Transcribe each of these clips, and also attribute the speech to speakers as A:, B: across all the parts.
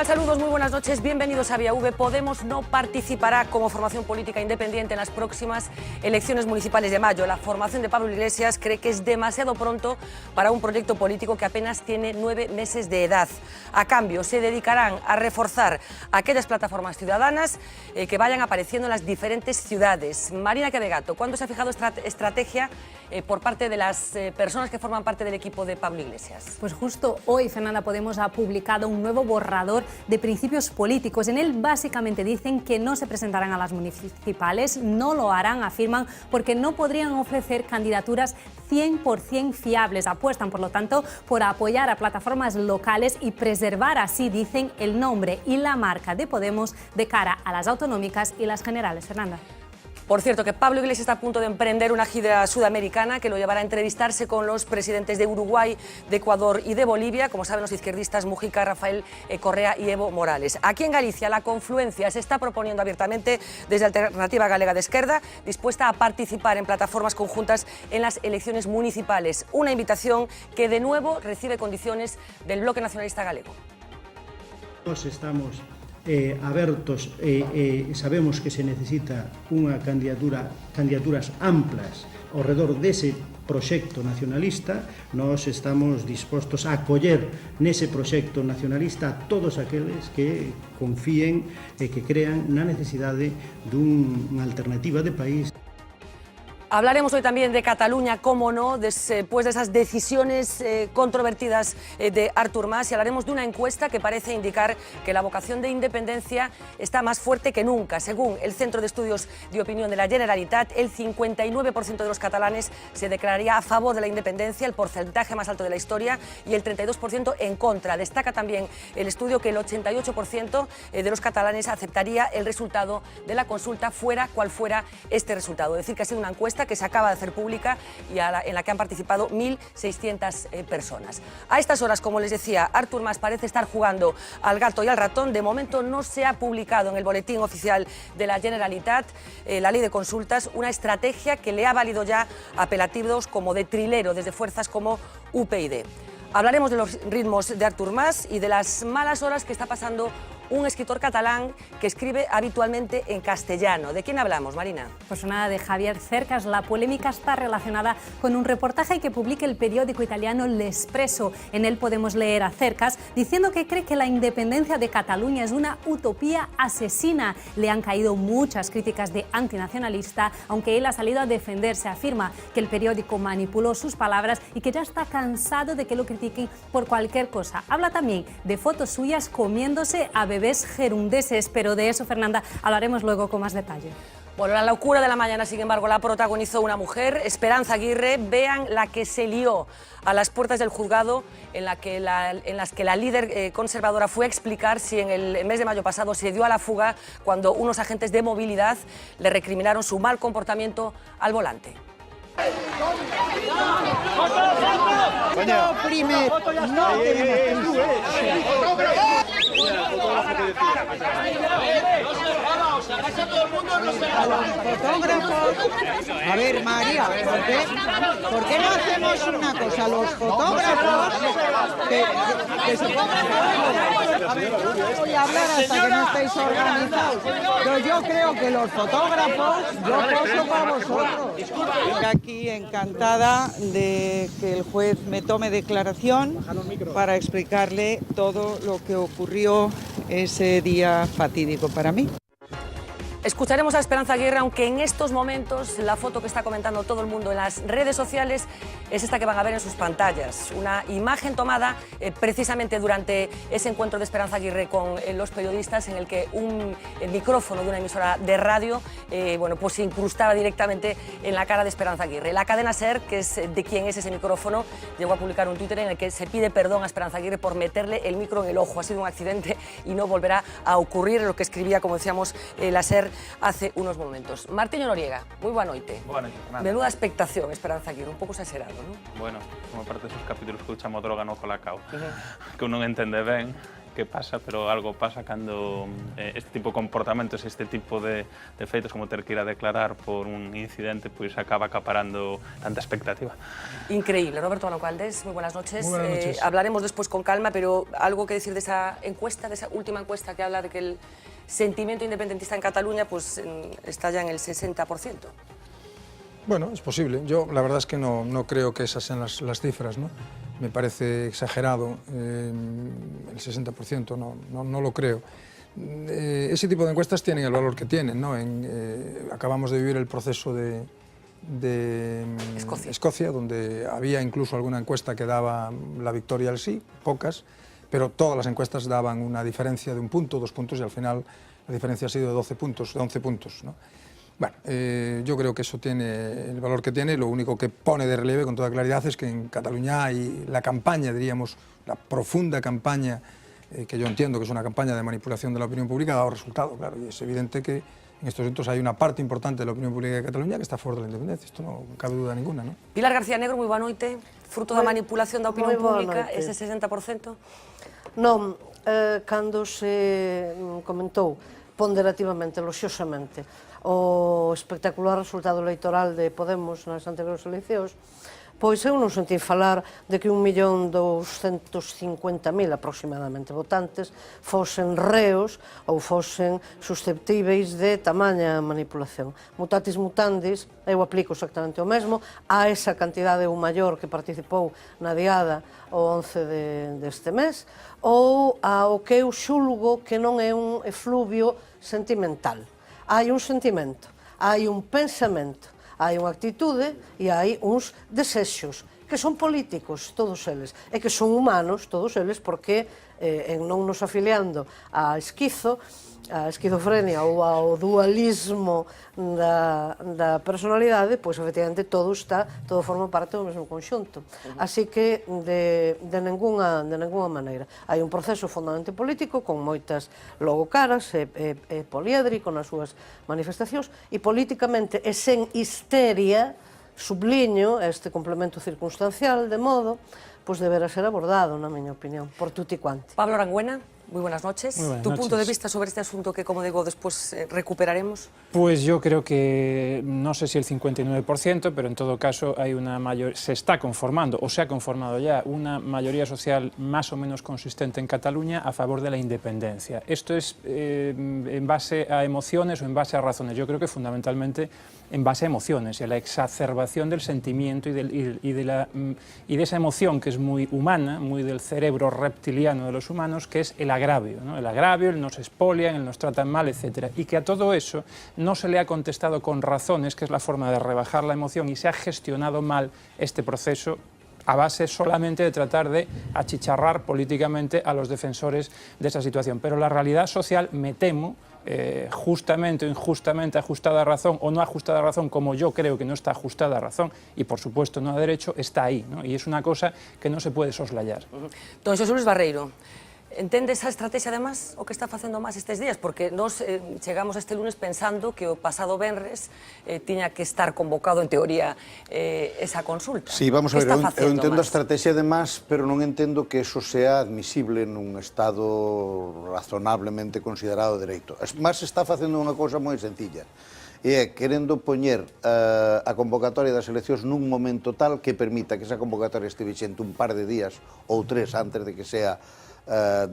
A: tal? Saludos, muy buenas noches, bienvenidos a Vía V. Podemos no participará como formación política independiente en las próximas elecciones municipales de mayo. La formación de Pablo Iglesias cree que es demasiado pronto para un proyecto político que apenas tiene 9 meses de edad. A cambio, se dedicarán a reforzar aquellas plataformas ciudadanas que vayan apareciendo en las diferentes ciudades. Marina Quevegato, ¿cuándo se ha fijado esta estrategia por parte de las personas que forman parte del equipo de Pablo Iglesias?
B: Pues justo hoy, Fernanda, Podemos ha publicado un nuevo borrador de principios políticos. En él básicamente dicen que no se presentarán a las municipales, no lo harán, afirman, porque no podrían ofrecer candidaturas 100% fiables. Apuestan, por lo tanto, por apoyar a plataformas locales y preservar así, dicen, el nombre y la marca de Podemos de cara a las autonómicas y las generales. Fernanda.
A: Por cierto, que Pablo Iglesias está a punto de emprender una gira sudamericana que lo llevará a entrevistarse con los presidentes de Uruguay, de Ecuador y de Bolivia, como saben los izquierdistas Mujica, Rafael Correa y Evo Morales. Aquí en Galicia la confluencia se está proponiendo abiertamente desde Alternativa Galega de Esquerda, dispuesta a participar en plataformas conjuntas en las elecciones municipales. Una invitación que de nuevo recibe condiciones del Bloque Nacionalista Galego.
C: Nos estamos abertos, sabemos que se necesita unha candidaturas amplas ao redor dese proxecto nacionalista. Nós estamos dispostos a acoller nese proxecto nacionalista a todos aqueles que confíen e que crean na necesidade dunha alternativa de país.
A: Hablaremos hoy también de Cataluña, cómo no, después de esas decisiones controvertidas de Artur Mas, y hablaremos de una encuesta que parece indicar que la vocación de independencia está más fuerte que nunca. Según el Centro de Estudios de Opinión de la Generalitat, el 59% de los catalanes se declararía a favor de la independencia, el porcentaje más alto de la historia, y el 32% en contra. Destaca también el estudio que el 88% de los catalanes aceptaría el resultado de la consulta, fuera cual fuera este resultado. Es decir, que ha sido una encuesta que se acaba de hacer pública y en la que han participado 1.600 personas. A estas horas, como les decía, Artur Mas parece estar jugando al gato y al ratón. De momento no se ha publicado en el boletín oficial de la Generalitat la ley de consultas, una estrategia que le ha valido ya apelativos como de trilero desde fuerzas como UPyD. Hablaremos de los ritmos de Artur Mas y de las malas horas que está pasando un escritor catalán que escribe habitualmente en castellano. ¿De quién hablamos, Marina?
B: Pues nada, de Javier Cercas. La polémica está relacionada con un reportaje que publica el periódico italiano L'Espresso. En él podemos leer a Cercas diciendo que cree que la independencia de Cataluña es una utopía asesina. Le han caído muchas críticas de antinacionalista, aunque él ha salido a defenderse. Afirma que el periódico manipuló sus palabras y que ya está cansado de que lo critiquen por cualquier cosa. Habla también de fotos suyas comiéndose a bebés gerundeses, pero de eso, Fernanda, hablaremos luego con más detalle.
A: Bueno, la locura de la mañana, sin embargo, la protagonizó una mujer, Esperanza Aguirre. Vean la que se lió a las puertas del juzgado, en las que la líder conservadora fue a explicar si en el mes de mayo pasado se dio a la fuga cuando unos agentes de movilidad le recriminaron su mal comportamiento al volante.
D: No, primero, no tenemos fotógrafos. A ver, María, ¿por qué no hacemos una cosa? Los fotógrafos que se pongan. A ver, yo no voy a hablar hasta que no estéis organizados. Pero yo creo que los fotógrafos, yo poso para vosotros. Aquí encantada de que el juez me tome declaración para explicarle todo lo que ocurrió ese día fatídico para mí.
A: Escucharemos a Esperanza Aguirre, aunque en estos momentos la foto que está comentando todo el mundo en las redes sociales es esta que van a ver en sus pantallas. Una imagen tomada precisamente durante ese encuentro de Esperanza Aguirre con los periodistas, en el que el micrófono de una emisora de radio pues se incrustaba directamente en la cara de Esperanza Aguirre. La cadena SER, que es de quien es ese micrófono, llegó a publicar un Twitter en el que se pide perdón a Esperanza Aguirre por meterle el micro en el ojo. Ha sido un accidente y no volverá a ocurrir, lo que escribía, como decíamos, la SER hace unos momentos. Martiño Noriega, moi boa noite.
E: Boa noite, Fernanda.
A: Menuda expectación, Esperanza Aguirre, un pouco exagerado, non?
E: Bueno, como parte desos capítulos que eu chamo droga no colacao, que un non entende ben, que pasa, pero algo pasa cando este tipo de comportamentos, este tipo de feitos como ter que ir a declarar por un incidente, pois acaba acaparando tanta expectativa.
A: Increíble. Roberto Alocaldes, muy buenas noches.
F: Muy buenas noches.
A: Hablaremos después con calma, pero algo que decir de esa encuesta, de esa última encuesta que habla de que el sentimiento independentista en Cataluña pues, está ya en el 60%.
F: Bueno, es posible. Yo la verdad es que no creo que esas sean las cifras, ¿no? Me parece exagerado el 60%, no lo creo. Ese tipo de encuestas tienen el valor que tienen, ¿no? Acabamos de vivir el proceso de Escocia, donde había incluso alguna encuesta que daba la victoria al sí, pocas, pero todas las encuestas daban una diferencia de 1 punto, 2 puntos, y al final la diferencia ha sido de 12 puntos, de 11 puntos, ¿no? Bueno, yo creo que eso tiene el valor que tiene. Lo único que pone de relieve con toda claridad es que en Cataluña hay la campaña, diríamos, la profunda campaña, que yo entiendo que es una campaña de manipulación de la opinión pública, ha dado resultado, claro, y es evidente que en estos momentos hay una parte importante de la opinión pública de Cataluña que está a favor de la independencia, esto no cabe duda ninguna, ¿no?
A: Pilar García Negro, moi boa noite. Fruto da manipulación da opinión pública, ese 60%?
G: Non, cando se comentou ponderativamente, loxosamente, o espectacular resultado electoral de Podemos nas anteriores eleccións, pois eu non sentí falar de que 1.250.000 aproximadamente votantes fosen reos ou fosen susceptíveis de tamaña manipulación. Mutatis mutandis, eu aplico exactamente o mesmo a esa cantidade ou maior que participou na diada o 11 deste mes, ou ao que eu xulgo que non é un efluvio sentimental. Hai un sentimento, hai un pensamento, hai unha actitude e hai uns desexos, que son políticos, todos eles, e que son humanos, todos eles, porque non nos afiliando á esquizofrenia ou ao dualismo da personalidade, pois efectivamente todo forma parte do mesmo conxunto. Así que de ningunha maneira. Hai un proceso fundamentalmente político con moitas logo caras, poliédrico nas súas manifestacións, e políticamente e sen histeria, subliño este complemento circunstancial de modo, pois deberá ser abordado, na miña opinión, por tutti quanti.
A: Pablo Arangüena, muy buenas noches.
H: Muy buenas
A: ¿Tu
H: noches.
A: punto de vista sobre este asunto que, como digo, después recuperaremos?
H: Pues yo creo que, no sé si el 59%, pero en todo caso se está conformando, o se ha conformado ya, una mayoría social más o menos consistente en Cataluña a favor de la independencia. Esto es en base a emociones o en base a razones. Yo creo que fundamentalmente en base a emociones y a la exacerbación del sentimiento y de esa emoción que es muy humana, muy del cerebro reptiliano de los humanos, que es el agravio, ¿no? El agravio, el nos expolian, el nos tratan mal, etc. Y que a todo eso no se le ha contestado con razones, que es la forma de rebajar la emoción, y se ha gestionado mal este proceso a base solamente de tratar de achicharrar políticamente a los defensores de esa situación. Pero la realidad social, me temo, justamente o injustamente ajustada a razón o no ajustada a razón, como yo creo que no está ajustada a razón, y por supuesto no a derecho, está ahí, ¿no? Y es una cosa que no se puede soslayar.
A: Don Xosé Luis Barreiro, entende esa estrategia además o que está facendo máis estes días? Porque nos chegamos este lunes pensando que o pasado venres tiña que estar convocado en teoría esa consulta.
I: Sí, vamos a ver, eu entendo a estrategia además, pero non entendo que eso sea admisible nun estado razonablemente considerado de dereito. Mas está facendo unha cousa moi sencilla, e é querendo poñer a convocatoria das eleccións nun momento tal que permita que esa convocatoria este vixente un par de días ou 3 antes de que sea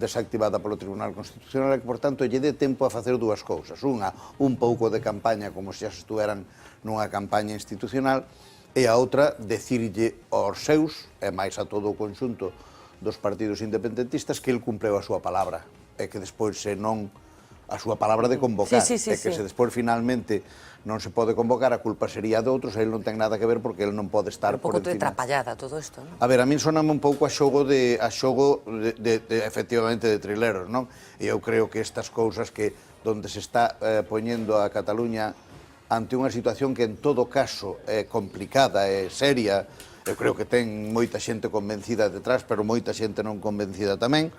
I: desactivada polo Tribunal Constitucional, e que, por tanto, lle dé tempo a facer dúas cousas. Unha, un pouco de campaña, como se estuveran nunha campaña institucional, e a outra, decirlle aos seus, e máis a todo o conxunto dos partidos independentistas, que el cumpleu a súa palabra, e que despois, se non a súa palabra de convocar, e que se despois finalmente non se pode convocar, a culpa sería de outros, e ele non ten nada que ver porque ele non pode estar por encima.
A: Un pouco de trapallada todo isto, non?
I: A ver, a min soname un pouco a xogo efectivamente de trileros, non? E eu creo que estas cousas que donde se está poñendo a Cataluña ante unha situación que en todo caso é complicada, é seria, eu creo que ten moita xente convencida detrás, pero moita xente non convencida tamén,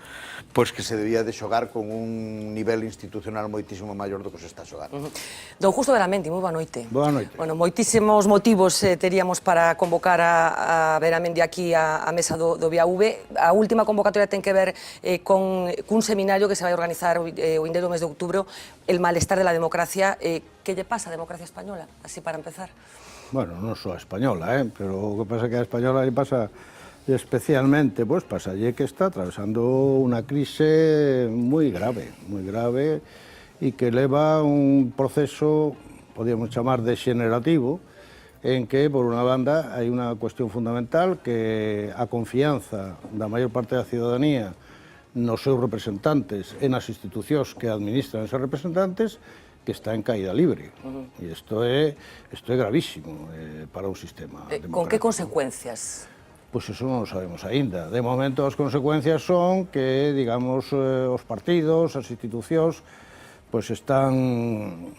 I: pois que se debía de xogar con un nivel institucional moitísimo maior do que se está xogando.
A: Don Justo Beramendi, moi boa noite.
I: Boa noite.
A: Bueno, moitísimos motivos teríamos para convocar a Beramendi aquí a mesa do BAV. A última convocatoria ten que ver con un seminario que se vai organizar o vindeiro mes de outubro, el malestar de la democracia. Que lle pasa a democracia española, así para empezar?
J: Bueno, non só a española, pero o que pasa que a española lle pasa especialmente, pois pasalle que está atravesando unha crise moi grave, e que leva un proceso, podíamos chamar, degenerativo, en que, por unha banda, hai unha cuestión fundamental que a confianza da maior parte da ciudadanía nos seus representantes e nas institucións que administran esos representantes, que está en caída libre. E isto é gravísimo para un sistema democrático.
A: Con que consecuencias?
J: Pois eso non o sabemos aínda. De momento, as consecuencias son que, digamos, os partidos, as institucións, pois están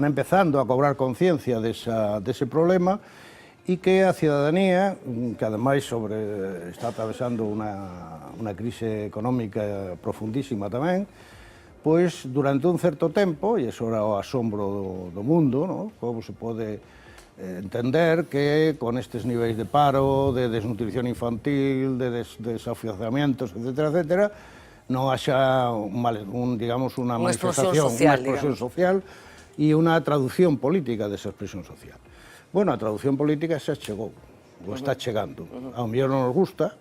J: empezando a cobrar conciencia dese problema e que a ciudadanía, que ademais está atravesando unha crise económica profundísima tamén, pois durante un certo tempo, e iso era o asombro do mundo, ¿no? Como se pode entender que con estes niveis de paro, de desnutrición infantil, de desafiuzamientos, etcétera, non haxa digamos, unha manifestación, unha explosión social e unha traducción política desa expresión social. Bueno, a traducción política xa chegou, ou está chegando. Ao mellor non nos gusta,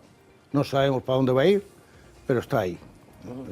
J: non sabemos para onde vai ir, pero está aí.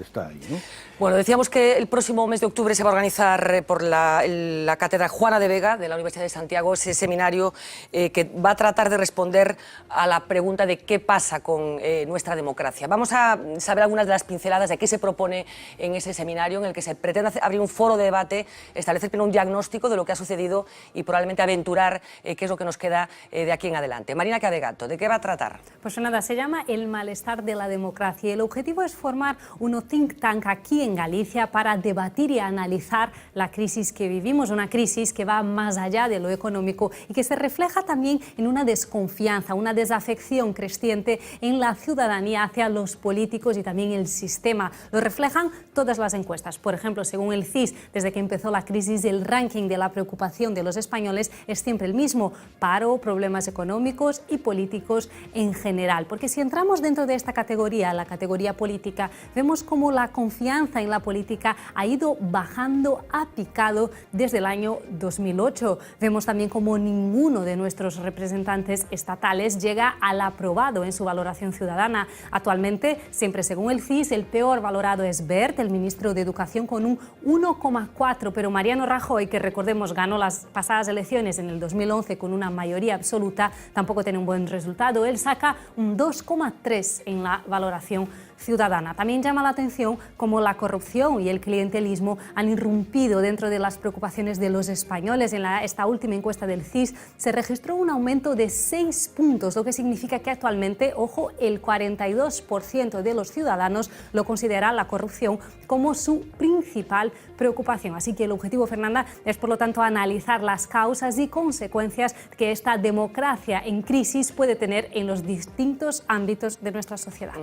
J: Está ahí, ¿no?
A: Bueno, decíamos que el próximo mes de octubre se va a organizar por la cátedra Juana de Vega de la Universidad de Santiago ese seminario que va a tratar de responder a la pregunta de qué pasa con nuestra democracia. Vamos a saber algunas de las pinceladas de qué se propone en ese seminario, en el que se pretende abrir un foro de debate, establecer primero un diagnóstico de lo que ha sucedido y probablemente aventurar qué es lo que nos queda de aquí en adelante. Marina Cadegato, ¿de qué va a tratar?
B: Pues nada, se llama El malestar de la democracia y el objetivo es formar un think tank aquí en Galicia para debatir y analizar la crisis que vivimos, una crisis que va más allá de lo económico y que se refleja también en una desconfianza, una desafección creciente en la ciudadanía hacia los políticos y también el sistema. Lo reflejan todas las encuestas. Por ejemplo, según el CIS, desde que empezó la crisis, el ranking de la preocupación de los españoles es siempre el mismo: paro, problemas económicos y políticos en general. Porque si entramos dentro de esta categoría, la categoría política, vemos cómo la confianza en la política ha ido bajando a picado desde el año 2008. Vemos también cómo ninguno de nuestros representantes estatales llega al aprobado en su valoración ciudadana. Actualmente, siempre según el CIS, el peor valorado es Wert, el ministro de Educación, con un 1,4, pero Mariano Rajoy, que recordemos ganó las pasadas elecciones en el 2011 con una mayoría absoluta, tampoco tiene un buen resultado. Él saca un 2,3 en la valoración ciudadana. También llama la atención cómo la corrupción y el clientelismo han irrumpido dentro de las preocupaciones de los españoles. En esta última encuesta del CIS se registró un aumento de 6 puntos, lo que significa que actualmente, ojo, el 42% de los ciudadanos lo considera la corrupción como su principal preocupación. Así que el objetivo, Fernanda, es por lo tanto analizar las causas y consecuencias que esta democracia en crisis puede tener en los distintos ámbitos de nuestra sociedad.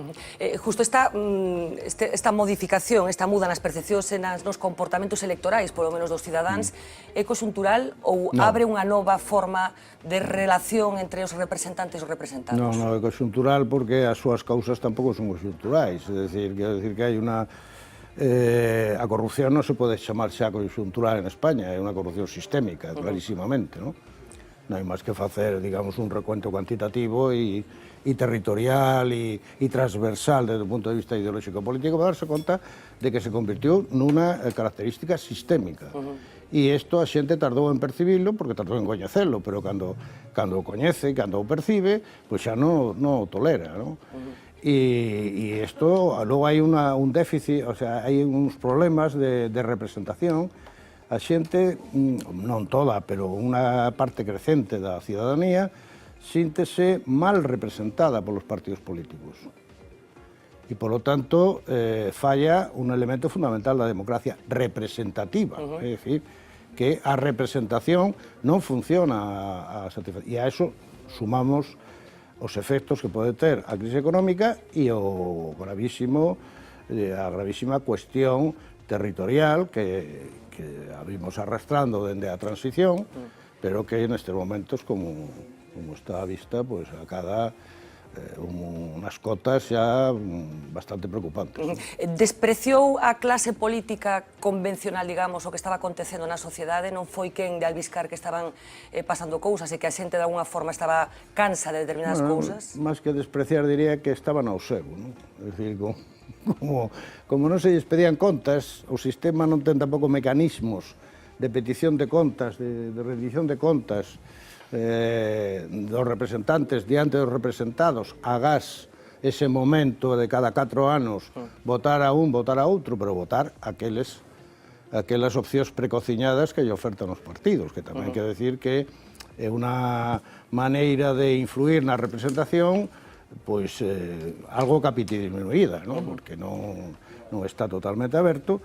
A: Justo esta modificación, esta muda nas percepcións e nos comportamentos electorais, polo menos dos cidadáns, é conxuntural ou abre unha nova forma de relación entre os representantes e os representados?
J: Non é conxuntural porque as súas causas tampouco son conxunturais, é dicir, que hai unha... a corrupción non se pode chamar xa conxuntural en España, é unha corrupción sistémica, clarísimamente, non? Non hai máis que facer, digamos, un recuento cuantitativo e territorial e transversal desde o punto de vista ideolóxico político para darse conta de que se convirtió nunha característica sistémica. E isto a xente tardou en percibilo porque tardou en coñecelo, pero cando o coñece, cando o percibe, pois xa non o tolera, non? E isto, logo hai un déficit, o sea, hai uns problemas de representación. A xente, non toda, pero unha parte crecente da ciudadanía, síntese mal representada polos partidos políticos. E, polo tanto, falla un elemento fundamental da democracia representativa. É dicir, que a representación non funciona a satisfacción. E a eso sumamos os efectos que pode ter a crise económica e a gravísima cuestión territorial que a vimos arrastrando dende a transición, pero que nestes momentos, como está a vista, pues acada unhas cotas xa bastante preocupantes.
A: Despreciou a clase política convencional, digamos, o que estaba acontecendo na sociedade, non foi quen de albiscar que estaban pasando cousas e que a xente de alguna forma estaba cansa de determinadas cousas?
J: Más que despreciar, diría que estaban ao seu, non? É dicir, como non se despedían contas, o sistema non ten tampouco mecanismos de petición de contas, de rendición de contas, dos representantes diante dos representados, agás ese momento de cada 4 anos votar a un, votar a outro, pero votar aquelas opcións precociñadas que lle ofertan os partidos, que tamén quero decir que é unha maneira de influir na representación pois algo capitidisminuída, porque non está totalmente aberto.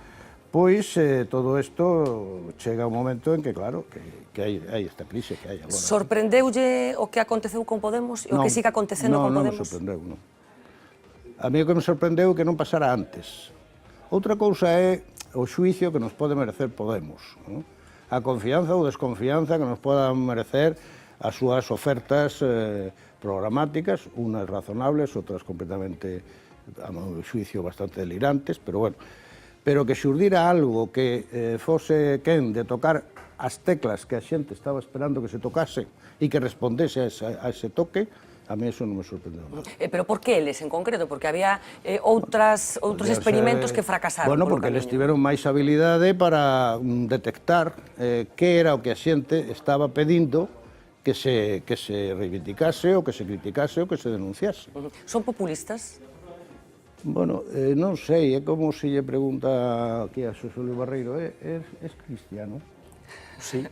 J: Pois todo isto chega un momento en que, claro, que hai esta crise que hai agora.
A: Sorprendeulle o que aconteceu con Podemos e o que siga acontecendo con Podemos?
J: Non me sorprendeu, non. A mí o que me sorprendeu é que non pasara antes. Outra cousa é o xuicio que nos pode merecer Podemos, a confianza ou desconfianza que nos podan merecer as súas ofertas programáticas, unas razonables, outras completamente, a meu xuicio, bastante delirantes, pero bueno, pero que xurdira algo que fose quen de tocar as teclas que a xente estaba esperando que se tocase e que respondese a ese toque, a mí eso non me sorprendeu nada.
A: Pero por que eles en concreto? Porque había outros experimentos que fracasaron.
J: Bueno, porque eles tiveron máis habilidade para detectar que era o que a xente estaba pedindo que se reivindicase, ou que se criticase, ou que se denunciase.
A: Son populistas?
J: Bueno, non sei, é como se lle pregunta aquí a Xosé Luis Barreiro, es cristiano? Sí.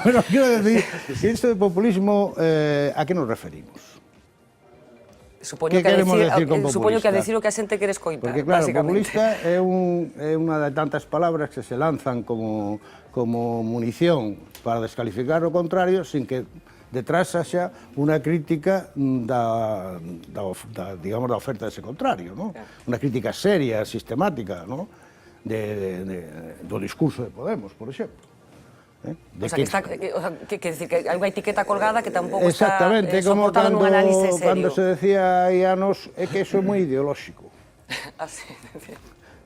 J: Bueno, quero decir, que isto de populismo, a que nos referimos?
A: Supoño que a decir o que a xente quere escoitar,
J: porque claro, populista é unha de tantas palabras que se lanzan como munición para descalificar o contrario, sin que detrás haxa unha crítica da oferta dese contrario, unha crítica seria, sistemática, do discurso de Podemos, por exemplo.
A: O sea, que decir que hai unha etiqueta colgada que tampouco está
J: soportada
A: nun análisis serio.
J: Cando se decía hai anos que eso é moi ideolóxico.
A: Así,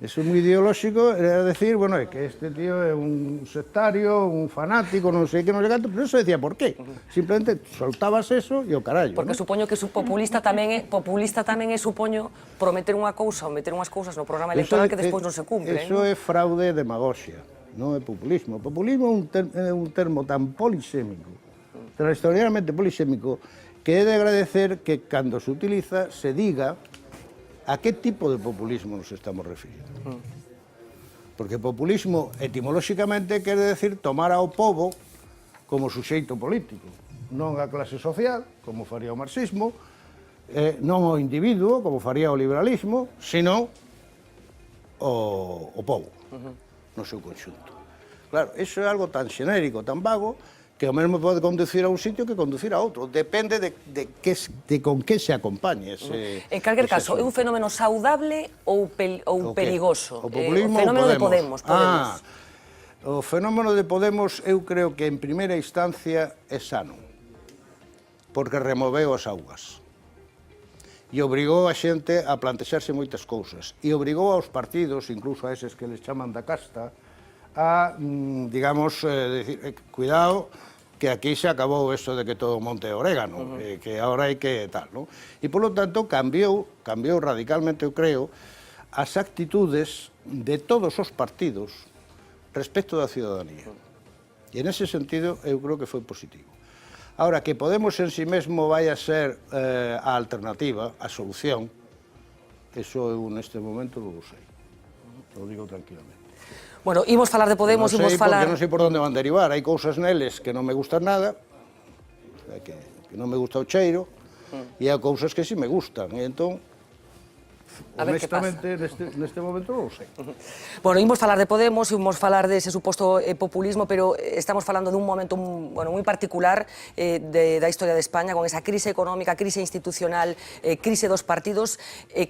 J: eso é moi ideolóxico, era decir, bueno, é que este tío é un sectario, un fanático, non sei que, non sei canto, pero eso decía por qué. Simplemente soltabas eso e o carallo.
A: Porque supoño que populista tamén é, supoño, prometer unha cousa ou meter unhas cousas no programa electoral que despois non se cumplen.
J: Eso é fraude e demagoxia, non é populismo. O populismo é un termo tan polisémico, tan extraordinariamente polisémico, que é de agradecer que cando se utiliza se diga a que tipo de populismo nos estamos referindo. Porque populismo, etimolóxicamente, quere decir tomar ao pobo como suxeito político, non a clase social, como faría o marxismo, non o individuo, como faría o liberalismo, sino o pobo, no seu conxunto. Claro, iso é algo tan xenérico, tan vago, que o mesmo pode conducir a un sitio que conducir a outro. Depende de con que se acompañe ese...
A: En calquer caso, é un fenómeno saudable ou perigoso?
J: O populismo
A: ou Podemos? O fenómeno de Podemos.
J: O fenómeno de Podemos, eu creo que en primeira instancia é sano, porque removeu as augas. E obrigou a xente a plantexarse moitas cousas. E obrigou aos partidos, incluso a eses que les chaman da casta, a, digamos, decir, cuidado, que aquí se acabou eso de que todo monte é orégano, que ahora hai que tal, non? E, polo tanto, cambiou radicalmente, eu creo, as actitudes de todos os partidos respecto da ciudadanía. E, en ese sentido, eu creo que foi positivo. Ahora, que Podemos en si mesmo vai a ser a alternativa, a solución, eso eu neste momento non o sei. Lo digo tranquilamente.
A: Bueno, imos falar de Podemos, imos falar...
J: Non sei por onde van derivar, hai cousas neles que non me gustan nada, que non me gusta o cheiro, e hai cousas que si me gustan, e entón
A: A ver que pasa.
J: Honestamente, neste momento non o sei.
A: Bueno, imos falar de Podemos, imos falar dese suposto populismo, pero estamos falando dun momento moi particular da historia de España, con esa crise económica, crise institucional, crise dos partidos,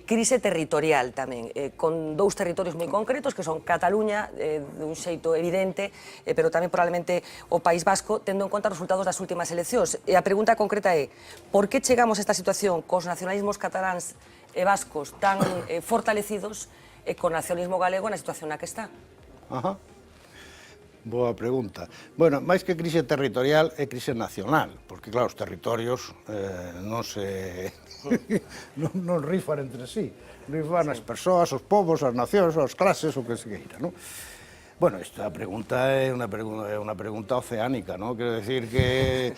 A: crise territorial tamén, con dous territorios moi concretos, que son Cataluña, dun xeito evidente, pero tamén probablemente o País Vasco, tendo en conta os resultados das últimas eleccións. E a pregunta concreta é, por que chegamos a esta situación cos nacionalismos cataláns e vascos tan fortalecidos e con nacionalismo galego na situación na que está?
J: Ajá. Boa pregunta. Bueno, máis que crise territorial é crise nacional, porque claro, os territorios non se non rifan entre sí, rifan as persoas, os povos, as nacións, as clases, o que se queira, non? Bueno, esta pregunta é unha pregunta oceánica, non? Quero decir que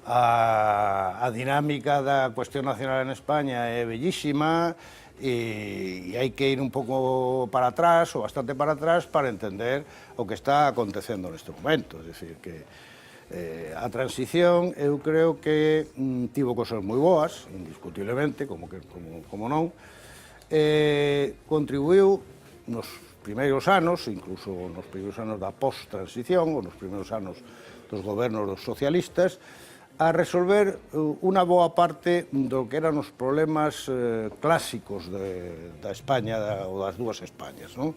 J: a dinámica da cuestión nacional en España é bellísima e hai que ir un pouco para atrás, ou bastante para atrás, para entender o que está acontecendo neste momento. É dicir, que a transición, eu creo que tivo cosas moi boas, indiscutiblemente, como non, contribuiu nos primeiros anos, incluso nos primeiros anos da post-transición, ou nos primeiros anos dos gobernos dos socialistas, a resolver unha boa parte do que eran os problemas clásicos da España, ou das dúas Españas, non?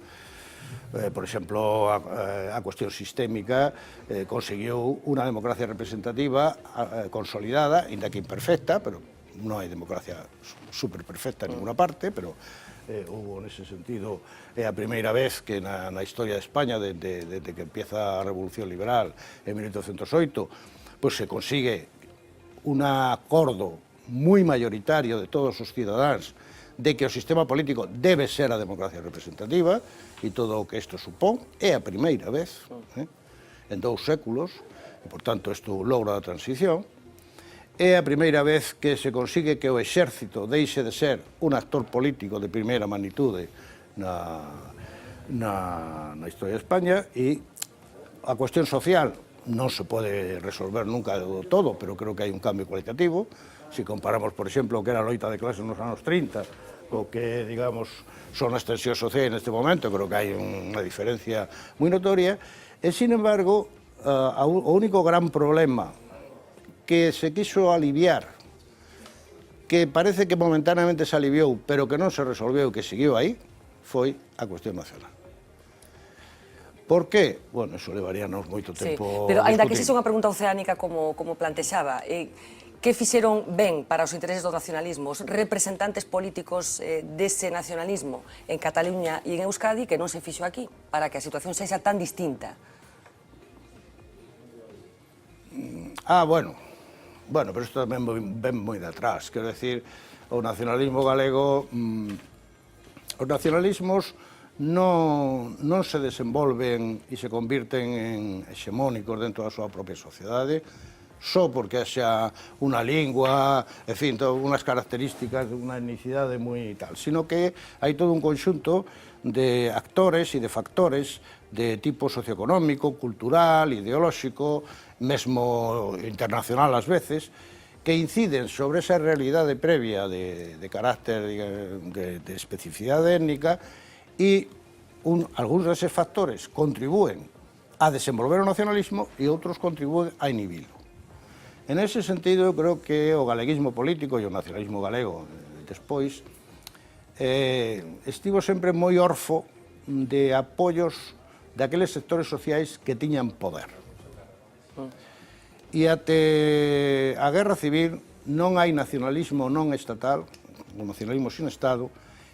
J: Por exemplo, a cuestión sistémica conseguiu unha democracia representativa consolidada, ainda que imperfecta, pero non hai democracia superperfecta en ninguna parte, pero hubo nese sentido, é a primeira vez que na historia de España, desde que empieza a Revolución Liberal en 1808, pues se consigue un acordo moi mayoritario de todos os cidadáns de que o sistema político debe ser a democracia representativa e todo o que isto supón. É a primeira vez en 2 séculos, e, por tanto, isto logra a transición. É a primeira vez que se consigue que o exército deixe de ser un actor político de primeira magnitude na historia de España, e a cuestión social non se pode resolver nunca do todo, pero creo que hai un cambio cualitativo. Se comparamos, por exemplo, o que era a loita de clases nos anos 30, o que, digamos, son as tensións sociais neste momento, creo que hai unha diferencia moi notoria. E, sin embargo, o único gran problema que se quiso aliviar, que parece que momentáneamente se aliviou, pero que non se resolveu, que seguiu aí, foi a cuestión nacional. Por qué? Bueno, eso levaríanos moito tempo
A: pero ainda que
J: discutir.
A: sexa unha pregunta oceánica como plantexaba, que fixeron ben para os intereses dos nacionalismos representantes políticos dese nacionalismo en Cataluña e en Euskadi que non se fixo aquí, para que a situación sexa tan distinta?
J: Bueno, pero isto tamén ven moi de atrás. Quero decir, o nacionalismo galego, os nacionalismos non se desenvolven e se convirten en hexemónicos dentro da súa propia sociedade só porque haxa unha lingua, en fin, unhas características de unha etnicidade moi tal, sino que hai todo un conxunto de actores e de factores de tipo socioeconómico, cultural, ideolóxico, mesmo internacional ás veces, que inciden sobre esa realidade previa de carácter de especificidade étnica, e algúns deses factores contribúen a desenvolver o nacionalismo e outros contribúen a inhibilo. En ese sentido, eu creo que o galeguismo político e o nacionalismo galego despois estivo sempre moi orfo de apoios daqueles sectores sociais que tiñan poder. E até a Guerra Civil non hai nacionalismo non estatal, o nacionalismo sin Estado,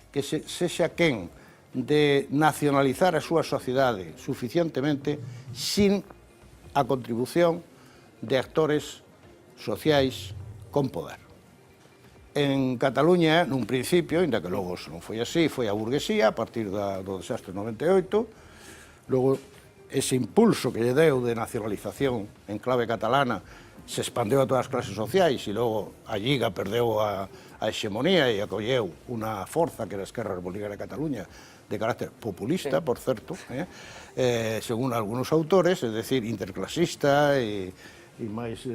J: que sexa quen de nacionalizar a súa sociedade suficientemente sin a contribución de actores sociais con poder. En Cataluña, nun principio, ainda que logo non foi así, foi a burguesía a partir do desastre 98, logo ese impulso que lle deu de nacionalización en clave catalana se expandeu a todas as clases sociais e logo a Lliga perdeu a hexemonía e acolleu unha forza que era a Esquerra Republicana de Cataluña de carácter populista, por certo, según algunos autores, es decir, interclasista e máis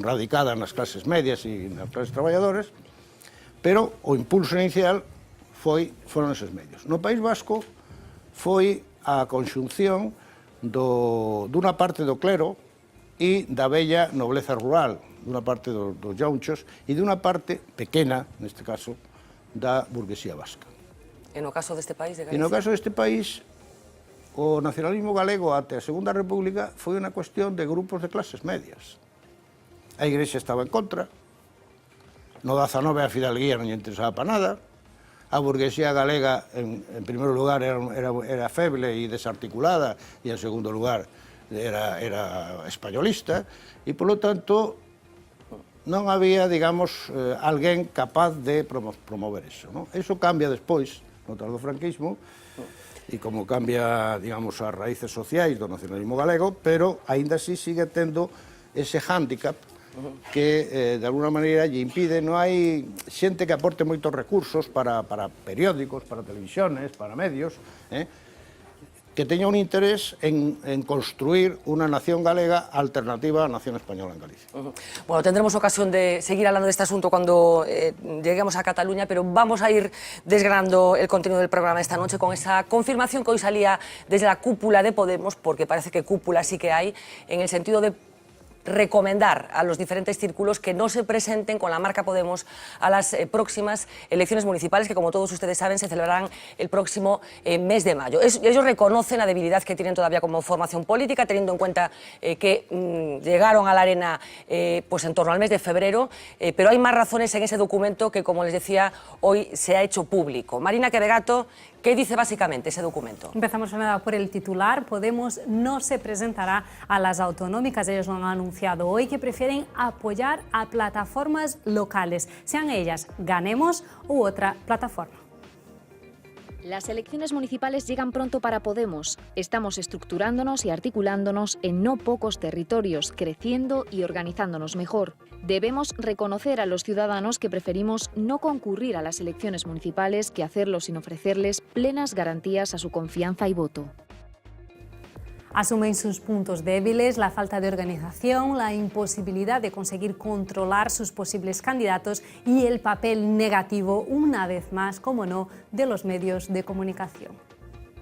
J: radicada nas clases medias e nas clases traballadoras, pero o impulso inicial foron eses medios. No País Vasco foi a conxunción dunha parte do clero e da bella nobleza rural, dunha parte dos jaunchos e dunha parte pequena, neste caso, da burguesía vasca.
A: E no caso deste país, de Galicia?
J: E no caso deste país, o nacionalismo galego até a Segunda República foi unha cuestión de grupos de clases medias. A Igrexa estaba en contra, no 19 a fidalguía non lle interesaba para nada, a burguesía galega, en primeiro lugar, era feble e desarticulada, e en segundo lugar era españolista, e, polo tanto, non había, digamos, alguén capaz de promover eso. Eso cambia despois, no tardo franquismo, e como cambia, digamos, as raíces sociais do nacionalismo galego, pero, aínda así, sigue tendo ese hándicap que, de alguna maneira, lle impide. Non hai xente que aporte moitos recursos para periódicos, para televisiones, para medios, que teña un interés en construir unha nación galega alternativa á nación española en Galicia.
A: Bueno, tendremos ocasión de seguir hablando de este asunto cuando lleguemos a Cataluña, pero vamos a ir desgranando el contenido del programa esta noche con esa confirmación que hoy salía desde la cúpula de Podemos, porque parece que cúpula sí que hay, en el sentido de recomendar a los diferentes círculos que no se presenten con la marca Podemos a las próximas elecciones municipales, que como todos ustedes saben se celebrarán el próximo mes de mayo. Ellos reconocen la debilidad que tienen todavía como formación política, teniendo en cuenta que llegaron a la arena pues en torno al mes de febrero, pero hay más razones en ese documento que, como les decía, hoy se ha hecho público. Marina Quevegato, ¿qué dice básicamente ese documento?
B: Empezamos por el titular. Podemos no se presentará a las autonómicas. Ellos lo han anunciado hoy, que prefieren apoyar a plataformas locales, sean ellas Ganemos u otra plataforma.
K: Las elecciones municipales llegan pronto para Podemos. Estamos estructurándonos y articulándonos en no pocos territorios, creciendo y organizándonos mejor. Debemos reconocer a los ciudadanos que preferimos no concurrir a las elecciones municipales que hacerlo sin ofrecerles plenas garantías a su confianza y voto.
B: Asumen sus puntos débiles, la falta de organización, la imposibilidad de conseguir controlar sus posibles candidatos y el papel negativo, una vez más, como no, de los medios de comunicación.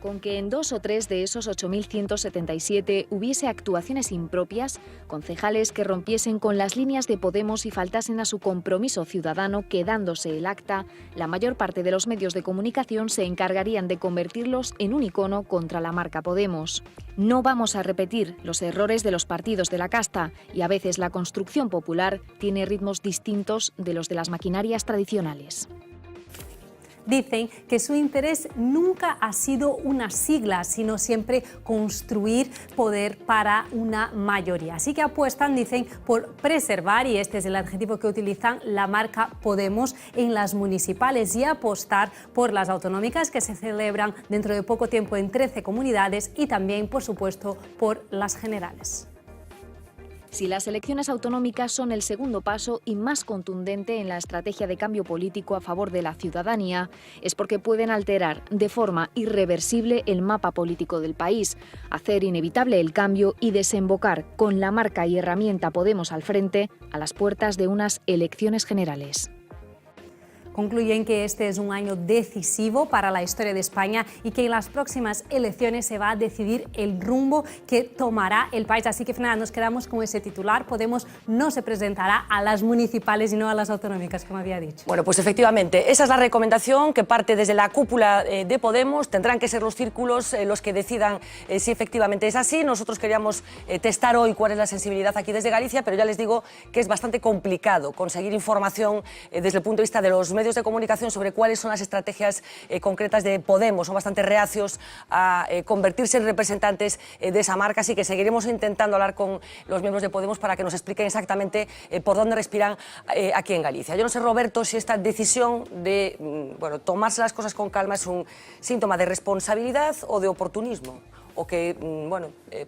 K: Con que en 2 o 3 de esos 8.177 hubiese actuaciones impropias, concejales que rompiesen con las líneas de Podemos y faltasen a su compromiso ciudadano quedándose el acta, la mayor parte de los medios de comunicación se encargarían de convertirlos en un icono contra la marca Podemos. No vamos a repetir los errores de los partidos de la casta, y a veces la construcción popular tiene ritmos distintos de los de las maquinarias tradicionales.
B: Dicen que su interés nunca ha sido una sigla, sino siempre construir poder para una mayoría. Así que apuestan, dicen, por preservar, y este es el adjetivo que utilizan, la marca Podemos en las municipales y apostar por las autonómicas que se celebran dentro de poco tiempo en 13 comunidades y también, por supuesto, por las generales.
K: Si las elecciones autonómicas son el segundo paso y más contundente en la estrategia de cambio político a favor de la ciudadanía, es porque pueden alterar de forma irreversible el mapa político del país, hacer inevitable el cambio y desembocar con la marca y herramienta Podemos al frente a las puertas de unas elecciones generales.
B: Concluyen que este es un año decisivo para la historia de España y que en las próximas elecciones se va a decidir el rumbo que tomará el país. Así que, Fernanda, nos quedamos con ese titular. Podemos no se presentará a las municipales y no a las autonómicas, como había dicho.
A: Bueno, pues efectivamente, esa es la recomendación que parte desde la cúpula de Podemos. Tendrán que ser los círculos los que decidan si efectivamente es así. Nosotros queríamos testar hoy cuál es la sensibilidad aquí desde Galicia, pero ya les digo que es bastante complicado conseguir información desde el punto de vista de los medios de comunicación sobre cuáles son las estrategias concretas de Podemos. Son bastante reacios a convertirse en representantes de esa marca, así que seguiremos intentando hablar con los miembros de Podemos para que nos expliquen exactamente por dónde respiran aquí en Galicia. Yo no sé, Roberto, si esta decisión de tomarse las cosas con calma es un síntoma de responsabilidad o de oportunismo, o que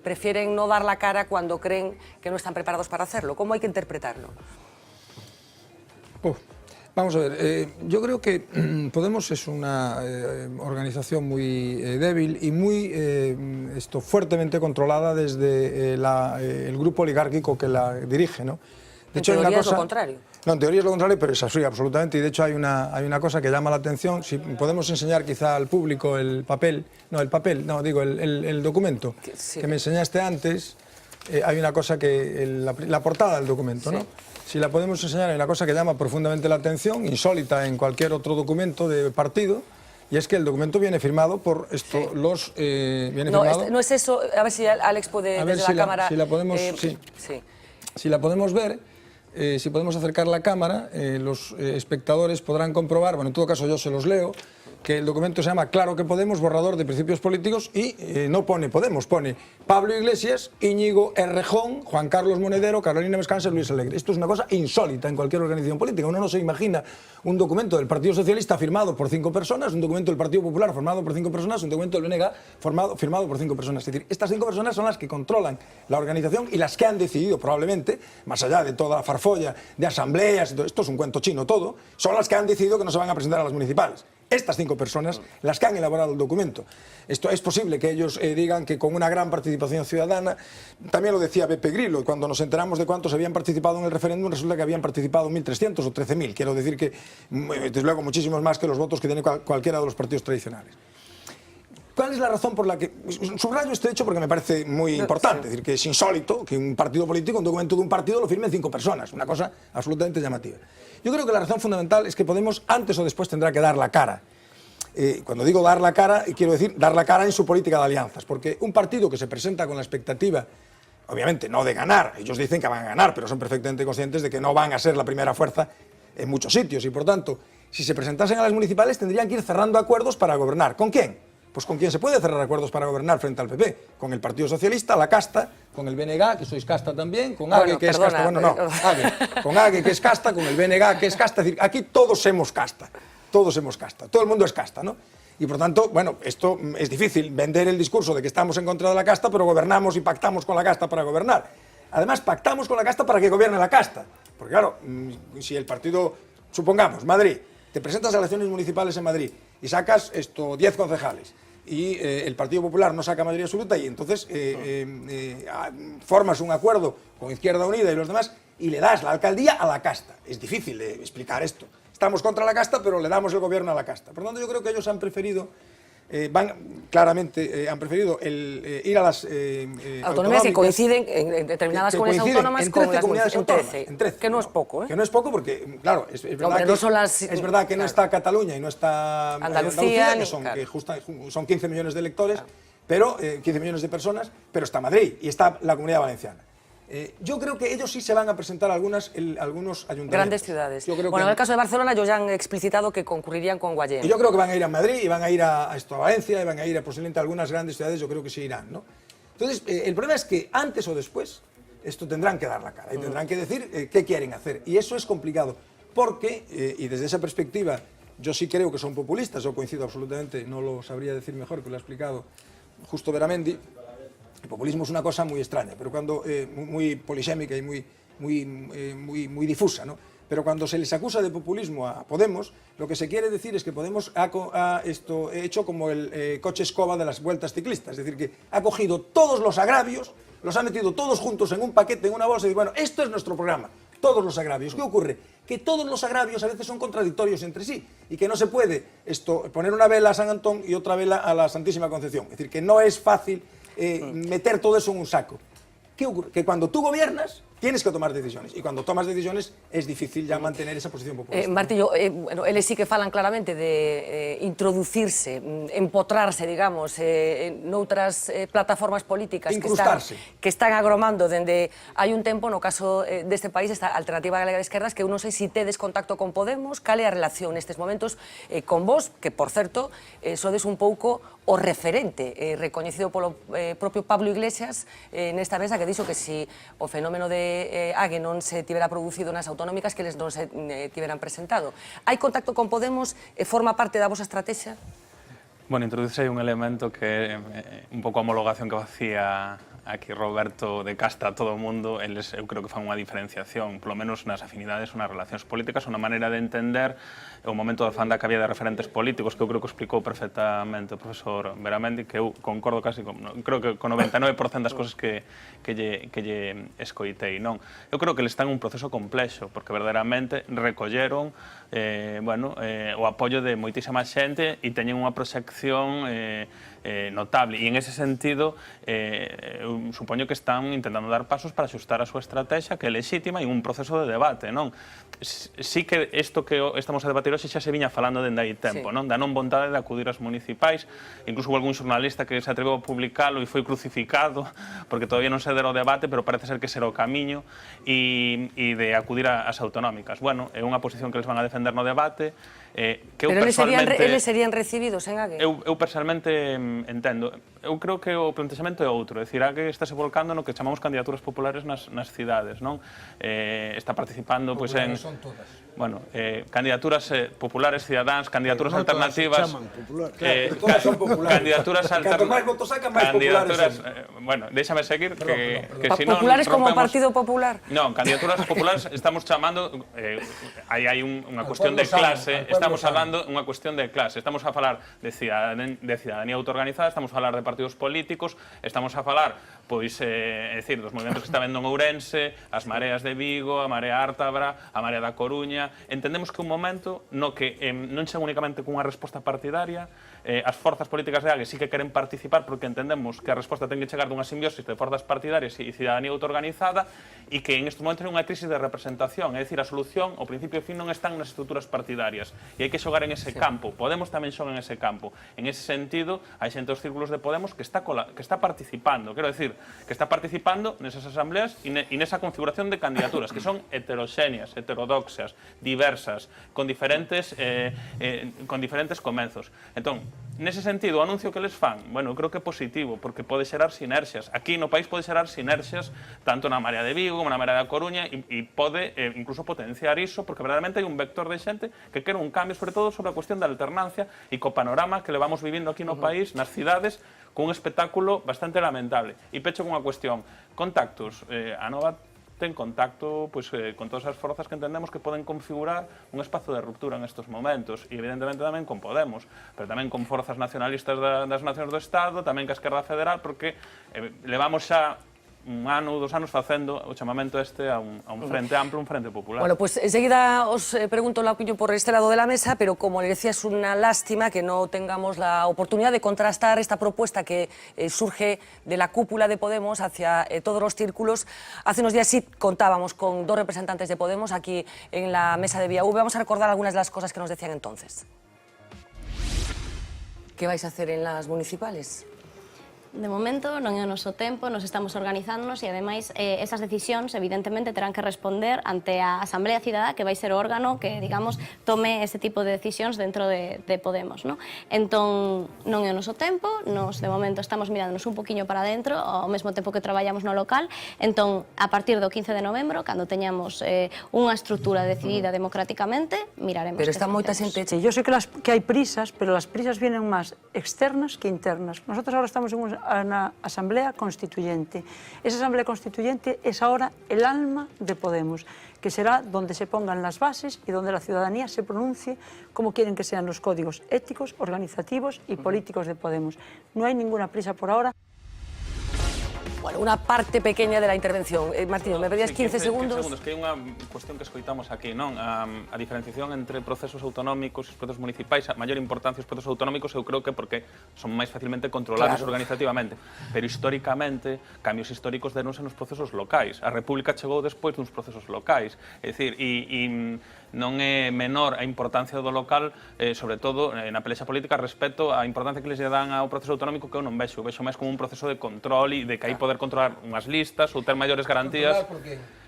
A: prefieren no dar la cara cuando creen que no están preparados para hacerlo. ¿Cómo hay que interpretarlo?
F: Vamos a ver, yo creo que Podemos es una organización muy débil y muy fuertemente controlada desde el grupo oligárquico que la dirige, ¿no? De hecho,
A: en teoría es lo contrario.
F: No, en teoría es lo contrario, pero es así, absolutamente. Y de hecho hay una cosa que llama la atención. Si podemos enseñar quizá al público el documento que me enseñaste antes, hay una cosa que, la portada del documento, ¿no? Si la podemos enseñar, hay una cosa que llama profundamente la atención, insólita en cualquier otro documento de partido, y es que el documento viene firmado por
A: no es eso, a ver si Alex puede,
F: a ver
A: desde la cámara...
F: Si la podemos, si la podemos ver, si podemos acercar la cámara, los espectadores podrán comprobar, bueno, en todo caso yo se los leo, que el documento se llama Claro que Podemos, borrador de principios políticos, y no pone Podemos, pone Pablo Iglesias, Íñigo Errejón, Juan Carlos Monedero, Carolina Vescanza, Luis Alegre. Esto es una cosa insólita en cualquier organización política. Uno no se imagina un documento del Partido Socialista firmado por 5 personas, un documento del Partido Popular firmado por 5 personas, un documento del BNG firmado por 5 personas. Es decir, estas 5 personas son las que controlan la organización y las que han decidido, probablemente, más allá de toda la farfolla de asambleas, esto es un cuento chino todo, son las que han decidido que no se van a presentar a las municipales. Estas 5 personas, las que han elaborado el documento. Esto es posible que ellos digan que con una gran participación ciudadana, también lo decía Beppe Grillo, cuando nos enteramos de cuántos habían participado en el referéndum, resulta que habían participado 1.300 o 13.000, quiero decir que, desde luego, muchísimos más que los votos que tiene cualquiera de los partidos tradicionales. ¿Cuál es la razón por la que... Subrayo este hecho porque me parece muy importante, es decir, que es insólito que un partido político, un documento de un partido, lo firmen 5 personas, una cosa absolutamente llamativa. Yo creo que la razón fundamental es que Podemos, antes o después, tendrá que dar la cara. Cuando digo dar la cara, quiero decir dar la cara en su política de alianzas, porque un partido que se presenta con la expectativa, obviamente no de ganar, ellos dicen que van a ganar, pero son perfectamente conscientes de que no van a ser la primera fuerza en muchos sitios, y por tanto, si se presentasen a las municipales, tendrían que ir cerrando acuerdos para gobernar. ¿Con quién? Pues con quién se puede cerrar acuerdos para gobernar frente al PP, con el Partido Socialista, la casta, con el BNG, que sois casta también, con AGE, que es casta, bueno, no, con AGE, que es casta, con el BNG, que es casta, es decir, aquí todos somos casta, todo el mundo es casta, ¿no? Y por tanto, bueno, esto es difícil, vender el discurso de que estamos en contra de la casta, pero gobernamos y pactamos con la casta para gobernar. Además, pactamos con la casta para que gobierne la casta, porque claro, si el partido, supongamos, Madrid, te presentas a elecciones municipales en Madrid y sacas 10 concejales, y el Partido Popular no saca mayoría absoluta y entonces formas un acuerdo con Izquierda Unida y los demás y le das la alcaldía a la casta. Es difícil de explicar esto. Estamos contra la casta, pero le damos el gobierno a la casta. Por lo tanto, yo creo que ellos han preferido, han preferido ir a las
A: autonomías que coinciden en determinadas comunidades autónomas con las
F: comunidades autónomas, en 13,
A: que no es poco, ¿eh?
F: Que no es poco porque, claro, es verdad que no está Cataluña y no está Andalucía, que son 15 millones de electores, pero 15 millones de personas, pero está Madrid y está la Comunidad Valenciana. Yo creo que ellos sí se van a presentar algunos ayuntamientos.
A: Grandes ciudades. Bueno, en el caso de Barcelona ellos ya han explicitado que concurrirían con Guayén.
F: Y yo creo que van a ir a Madrid y van a ir a Valencia y van a ir posiblemente a algunas grandes ciudades, yo creo que sí irán, ¿no? Entonces, el problema es que antes o después esto tendrán que dar la cara y tendrán que decir qué quieren hacer. Y eso es complicado porque, y desde esa perspectiva, yo sí creo que son populistas, yo coincido absolutamente, no lo sabría decir mejor que lo ha explicado Justo Beramendi. El populismo es una cosa muy extraña, pero cuando muy polisémica y muy difusa, ¿no? Pero cuando se les acusa de populismo a Podemos, lo que se quiere decir es que Podemos ha hecho como el coche escoba de las vueltas ciclistas, es decir, que ha cogido todos los agravios, los ha metido todos juntos en un paquete, en una bolsa, y dice, bueno, esto es nuestro programa, todos los agravios. ¿Qué ocurre? Que todos los agravios a veces son contradictorios entre sí y que no se puede poner una vela a San Antón y otra vela a la Santísima Concepción, es decir, que no es fácil meter todo eso en un saco. ¿Qué ocurre? Que cuando tú gobiernas tienes que tomar decisiones y cuando tomas decisiones es difícil ya mantener esa posición populista.
A: Martillo, bueno, eles sí que falan claramente de introducirse, empotrarse, digamos, noutras plataformas políticas que están agromando dende hai un tempo, no caso deste país, esta Alternativa Galega de Esquerdas, que eu non sei se tedes contacto con Podemos, cal é a relación nestes momentos con vos, que, por certo, sodes un pouco o referente recoñecido polo propio Pablo Iglesias nesta mesa, que dixo que se o fenómeno de AGE non se tivera producido nas autonómicas, que eles non se tiveran presentado. Hai contacto con Podemos e forma parte da vosa estrategia?
E: Bueno, introduce aí un elemento que é un pouco a homologación que facía aquí Roberto de Casta a todo o mundo, eles eu creo que fan unha diferenciación, polo menos nas afinidades ou nas relacións políticas, unha maneira de entender o momento da fanda que había de referentes políticos, que eu creo que explicou perfectamente o profesor Beramendi, que eu concordo casi con, creo que con 99% das cosas que lle escoitei, non? Eu creo que eles están en un proceso complexo, porque verdadeiramente recolleron o apoio de moitísima xente e teñen unha proxección notable, e en ese sentido eu supoño que están intentando dar pasos para axustar a súa estrategia, que é legítima, e un proceso de debate, non? Sí que isto que estamos a debatir hoxe xa se viña falando dende aí tempo, non? Da non vontade de acudir ás municipais, incluso houve algún xornalista que se atreveu a publicalo e foi crucificado porque todavía non se dera o debate, pero parece ser que será o camiño, e de acudir ás autonómicas. Bueno, é unha posición que eles van a defender no debate, que eu personalmente...
A: Pero eles serían recibidos en Ague?
E: Eu personalmente entendo. Eu creo que o plantexamento é outro, é dicir, Ague está se volcando no que chamamos candidaturas populares nas cidades, non? Está participando pois en...
F: Son todas.
E: Bueno, candidaturas populares, cidadáns, candidaturas alternativas...
F: Todas son populares.
E: Candidaturas alternativas...
F: Canto máis votos sacan, máis populares son.
E: Bueno, déxame seguir, que si non...
A: ¿Populares como Partido Popular?
E: Non, candidaturas populares estamos chamando... Hai unha cuestión de clase, estamos falando unha cuestión de clase, estamos a falar de cidadanía autoorganizada, estamos a falar de partidos políticos, estamos a falar, pois, é dicir, dos movimentos que está vendo en Ourense, as mareas de Vigo, a Marea Ártabra, a Marea da Coruña. Entendemos que un momento no que non chega únicamente cunha resposta partidaria, as forzas políticas de Ague sí que queren participar porque entendemos que a resposta ten que chegar dunha simbiosis de forzas partidarias e cidadanía autoorganizada, e que en estes momentos hai unha crisis de representación, é dicir, a solución, o principio e fin non están nas estruturas partidarias, e hai que xogar en ese campo. Podemos tamén xogar en ese campo. En ese sentido, hai xente dos círculos de Podemos que está participando, quero decir, que está participando nesas asambleas e nesa configuración de candidaturas, que son heteroxéneas, heterodoxas, diversas, con diferentes comenzos. Entón, nese sentido, o anuncio que les fan, bueno, eu creo que é positivo, porque pode xerar sinerxias. Aquí no país pode xerar sinerxias, tanto na Marea de Vigo como na Marea da Coruña, e pode incluso potenciar iso, porque verdadeiramente hai un vector de xente que quere un cambio, sobre todo sobre a cuestión da alternancia e co panorama que levamos vivindo aquí no país, nas cidades, con un espectáculo bastante lamentable. E pecho con unha cuestión. Contactos. A Nova ten contacto con todas as forzas que entendemos que poden configurar un espazo de ruptura en estes momentos, e evidentemente tamén con Podemos, pero tamén con forzas nacionalistas das nacións do Estado, tamén ca Esquerda Federal, porque levamos xa un ano ou 2 anos facendo o chamamento a un frente amplo, un frente popular.
A: Bueno, pues enseguida os pregunto la opinión por este lado de la mesa, pero como le decía, es una lástima que no tengamos la oportunidad de contrastar esta propuesta que surge de la cúpula de Podemos hacia todos los círculos. Hace unos días sí contábamos con 2 representantes de Podemos aquí en la mesa de Vía V. Vamos a recordar algunas de las cosas que nos decían entonces. ¿Qué vais a hacer en las municipales?
L: De momento non é o noso tempo, nos estamos organizándonos e ademais esas decisións evidentemente terán que responder ante a Asamblea Cidadá, que vai ser o órgano que, digamos, tome ese tipo de decisións dentro de Podemos, non? Entón, non é o noso tempo, nos de momento estamos mirándonos un poquinho para dentro, ao mesmo tempo que traballamos no local, entón, a partir do 15 de novembro, cando teñamos unha estrutura decidida democráticamente, miraremos.
A: Pero está moita xente.
M: Yo sé que hay prisas, pero las prisas vienen más externas que internas. Nosotros ahora estamos en una asamblea constituyente. Esa asamblea constituyente es ahora el alma de Podemos, que será donde se pongan las bases y donde la ciudadanía se pronuncie cómo quieren que sean los códigos éticos, organizativos y políticos de Podemos. No hay ninguna prisa por ahora.
A: Bueno, una parte pequeña de la intervención. Martínez, me pedías 15 segundos.
E: 15 segundos, que hai unha cuestión que escoitamos aquí, non? A diferenciación entre procesos autonómicos e procesos municipais, a maior importancia os procesos autonómicos, eu creo que porque son máis facilmente controlables organizativamente, pero históricamente, cambios históricos denunse nos procesos locais. A República chegou despois duns procesos locais, é dicir, e non é menor a importancia do local, sobre todo na pelexa política, respecto á importancia que les dan ao proceso autonómico, que eu non vexo máis como un proceso de control e de que aí poder controlar unhas listas ou ter maiores garantías.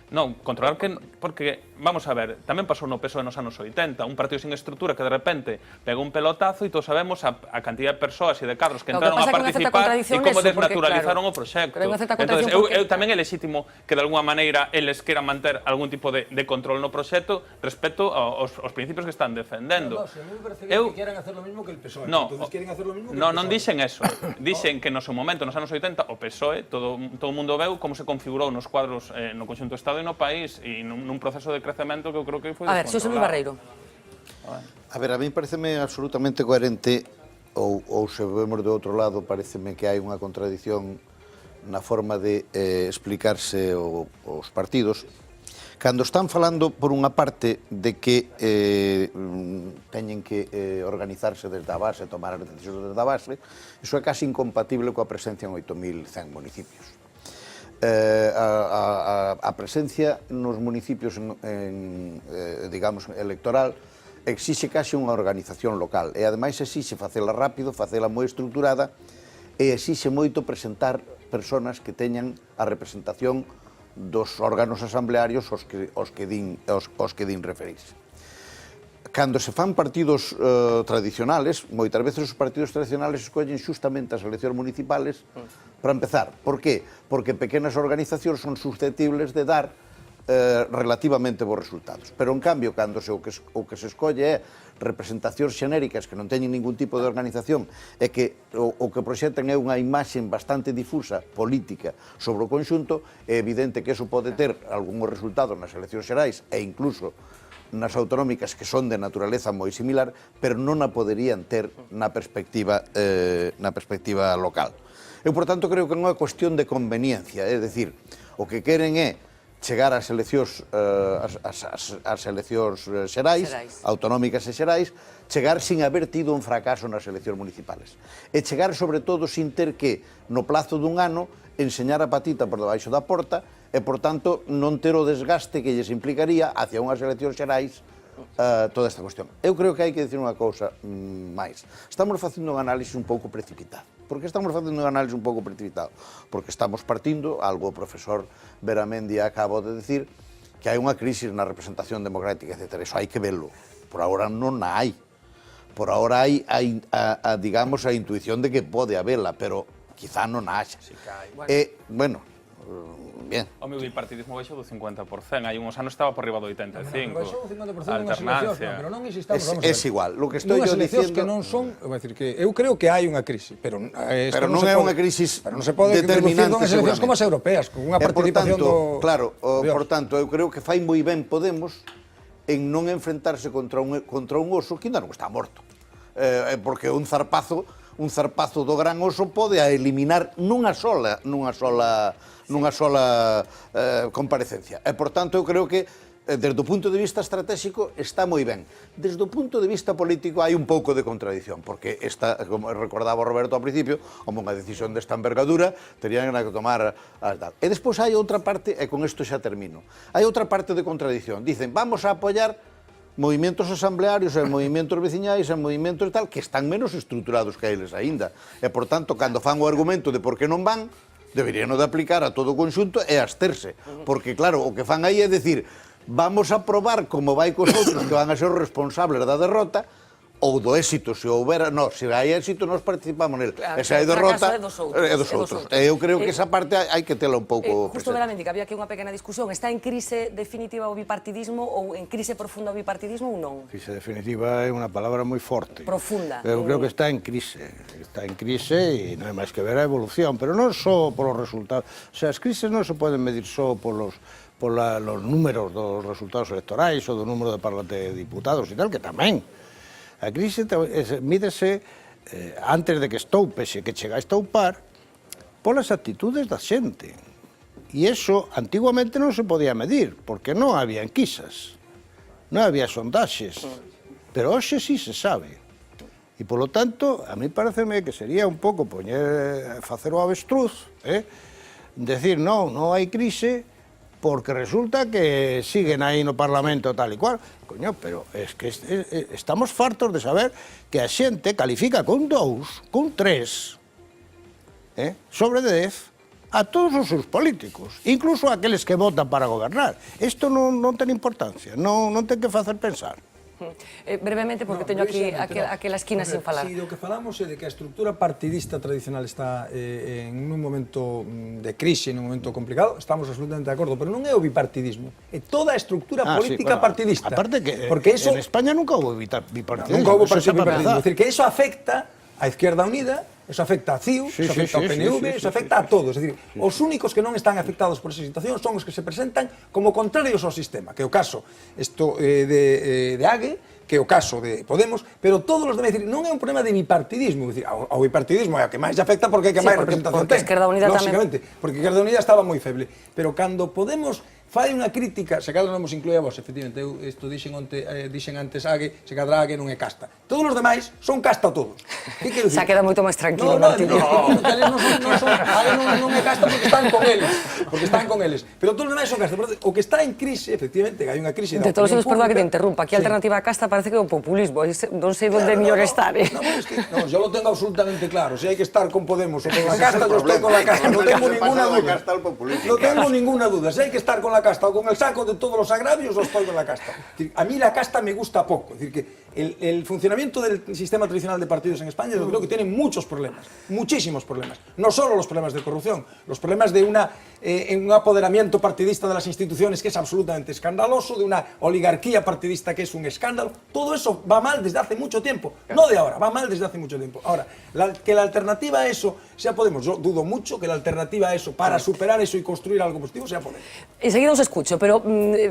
E: Non, controlar que... Porque, vamos a ver, tamén pasou no PSOE nos anos 80, un partido sin estrutura que de repente pegou un pelotazo e todos sabemos a cantidad de persoas e de cadros que entraron a participar e como desnaturalizaron o proxecto. Entón, eu tamén é lexítimo que de alguna maneira eles queran manter algún tipo de control no proxecto respecto aos principios que están defendendo.
F: A mí me parece que quieran hacer lo mismo que el PSOE.
E: Entonces
F: quieren hacer lo mismo que el
E: No,
F: PSOE.
E: non dixen eso. Dixen que no seu momento, nos anos 80, o PSOE, todo o mundo veu como se configurou nos cuadros no conxunto do Estado e no país e nun proceso de crecemento que eu creo que foi
A: A ver, Xosé Luis Barreiro.
I: A ver, a mí pareceme absolutamente coherente, ou se vemos de outro lado, pareceme que hai unha contradición na forma de explicarse os partidos, cando están falando, por unha parte, de que teñen que organizarse desde a base, tomar as decisións desde a base, iso é casi incompatible coa presencia en 8.100 municipios. A presencia nos municipios digamos, electoral exixe case unha organización local e ademais exixe facela rápido, facela moi estruturada e exixe moito presentar persoas que teñan a representación dos órganos asamblearios aos que din referirse. Cando se fan partidos tradicionales, moitas veces os partidos tradicionales escollen xustamente as eleccións municipales para empezar. Por qué? Porque pequenas organizacións son susceptibles de dar relativamente bons resultados. Pero, en cambio, cando o que se escolle é representacións xenéricas que non teñen ningún tipo de organización e que o que proxectan é unha imaxe bastante difusa, política, sobre o conxunto, é evidente que eso pode ter algúns resultados nas eleccións xerais e incluso nas autonómicas que son de naturaleza moi similar, pero non a poderían ter na perspectiva local. Eu, por tanto, creo que non é cuestión de conveniencia, é dicir, o que queren é chegar ás eleccións xerais, autonómicas e xerais, chegar sin haber tido un fracaso nas eleccións municipales. E chegar, sobre todo, sin ter que, no plazo dun ano, enseñar a patita por debaixo da porta e, por tanto, non ter o desgaste que lles implicaría hacia unhas eleccións xerais toda esta cuestión. Eu creo que hai que dicir unha cousa máis. Estamos facendo un análise un pouco precipitado. Por que estamos facendo un análise un pouco precipitado? Porque estamos partindo, algo o profesor Beramendi acabo de decir, que hai unha crisis na representación democrática, etc. Eso hai que verlo. Por agora non a hai. Por agora hai, digamos, a intuición de que pode habela, pero quizá non a haxa. Bueno, bien.
E: O meu bipartidismo baixou do 50%, hai uns anos estaba por riba do 85%.
F: Baixou do 50% nunhas eleccións, pero non insistamos, vamos a ver.
I: É igual, lo que estou
F: yo
I: dicindo...
F: que non son, vai dicir que eu creo que hai unha crise, pero
I: non é unha crise
F: pero non se pode determinante con as eleccións como as europeas, con unha participación do...
I: Claro, por tanto, eu creo que fai moi ben Podemos en non enfrentarse contra un oso que ainda non está morto. Porque un zarpazo do gran oso pode eliminar nunha sola comparecencia. E, por tanto, eu creo que, desde o punto de vista estratégico, está moi ben. Desde o punto de vista político, hai un pouco de contradición, porque esta, como recordaba o Roberto ao principio, como unha decisión desta envergadura, terían que tomar as tal. E despois hai outra parte, e con isto xa termino, hai outra parte de contradición. Dicen, vamos a apoiar movimentos asamblearios e movimentos veciñais e movimentos tal que están menos estruturados que eles aínda. E, por tanto, cando fan o argumento de por que non van, deberían de aplicar a todo o conxunto e absterse. Porque, claro, o que fan aí é dicir, vamos a probar como vai cos outros que van a ser os responsables da derrota ou do éxito, se houbera, non, se hai éxito, nós participamos nel. E se hai derrota, é dos outros. E eu creo que esa parte hai que tela un pouco
A: presente. Justo Beramendi, que había aquí unha pequena discusión. Está en crise definitiva o bipartidismo ou en crise profunda o bipartidismo ou non?
J: Crise definitiva é unha palabra moi forte.
A: Profunda.
J: Eu creo que está en crise. Está en crise e non é máis que ver a evolución, pero non só polos resultados. O sea, as crises non se poden medir só polos números dos resultados electorais ou do número de diputados e tal, que tamén. A crise mídese antes de que estoupe, se que chega a estoupar, polas actitudes da xente. E iso antiguamente non se podía medir, porque non había enquisas, non había sondaxes, pero hoxe sí se sabe. E, polo tanto, a mí pareceme que sería un pouco facer o avestruz, decir, non hai crise, porque resulta que siguen aí no Parlamento tal e cual. Coño, pero es que estamos fartos de saber que a xente califica con 2, con 3, sobre 10 a todos os seus políticos, incluso aqueles que votan para gobernar. Isto non ten importancia, non ten que facer pensar.
A: Brevemente, porque teño aquí aquela esquina sin falar.
F: Si do que falamos é de que a estructura partidista tradicional está en un momento de crise, en un momento complicado, estamos absolutamente de acordo, pero non é o bipartidismo, é toda a estructura política partidista.
J: Aparte que en España nunca houve bipartidismo.
F: Nunca houve bipartidismo, é dicir, que eso afecta a Izquierda Unida, eso afecta a CIU, eso afecta ao PNV, eso afecta a todos. É dicir, os únicos que non están afectados por esa situación son os que se presentan como contrarios ao sistema, que é o caso de AGE, que é o caso de Podemos, pero todos os demais, non é un problema de bipartidismo, é dicir, ao bipartidismo é a que máis afecta porque é que máis representación ten.
A: Izquierda Unida
F: lógicamente, porque Izquierda Unida estaba moi feble, pero cando Podemos fai unha crítica, se cadra non nos inclúe a vos, efectivamente, eu isto dixen antes AGE, se cadra AGE non é casta. Todos os demais son casta todos. Que quero dicir?
A: Se queda moito máis tranquilo,
F: Martín. AGE non é casta porque están con eles, pero todos os demais son casta. O que está en crise, efectivamente, hai unha crise
A: de todos os, perdón que te interrumpa, aquí a alternativa a casta parece que é o populismo, non sei onde mellor estar,
F: No, yo lo tengo absolutamente claro, si hai que estar con Podemos o con la casta, yo estoy con la casta, no tengo ninguna duda. No tengo ninguna duda, si hay que estar con la casta o con el saco de todos los agravios, o estoy con la casta. A mí la casta me gusta poco, es decir, que el funcionamiento del sistema tradicional de partidos en España yo creo que tiene muchos problemas, muchísimos problemas. No solo los problemas de corrupción, los problemas de un apoderamiento partidista de las instituciones que es absolutamente escandaloso, de una oligarquía partidista que es un escándalo. Todo eso va mal desde hace mucho tiempo, no de ahora, va mal desde hace mucho tiempo. Ahora, que la alternativa a eso sea Podemos, yo dudo mucho que la alternativa a eso, para superar eso y construir algo positivo, sea Podemos.
A: Enseguida os escucho, pero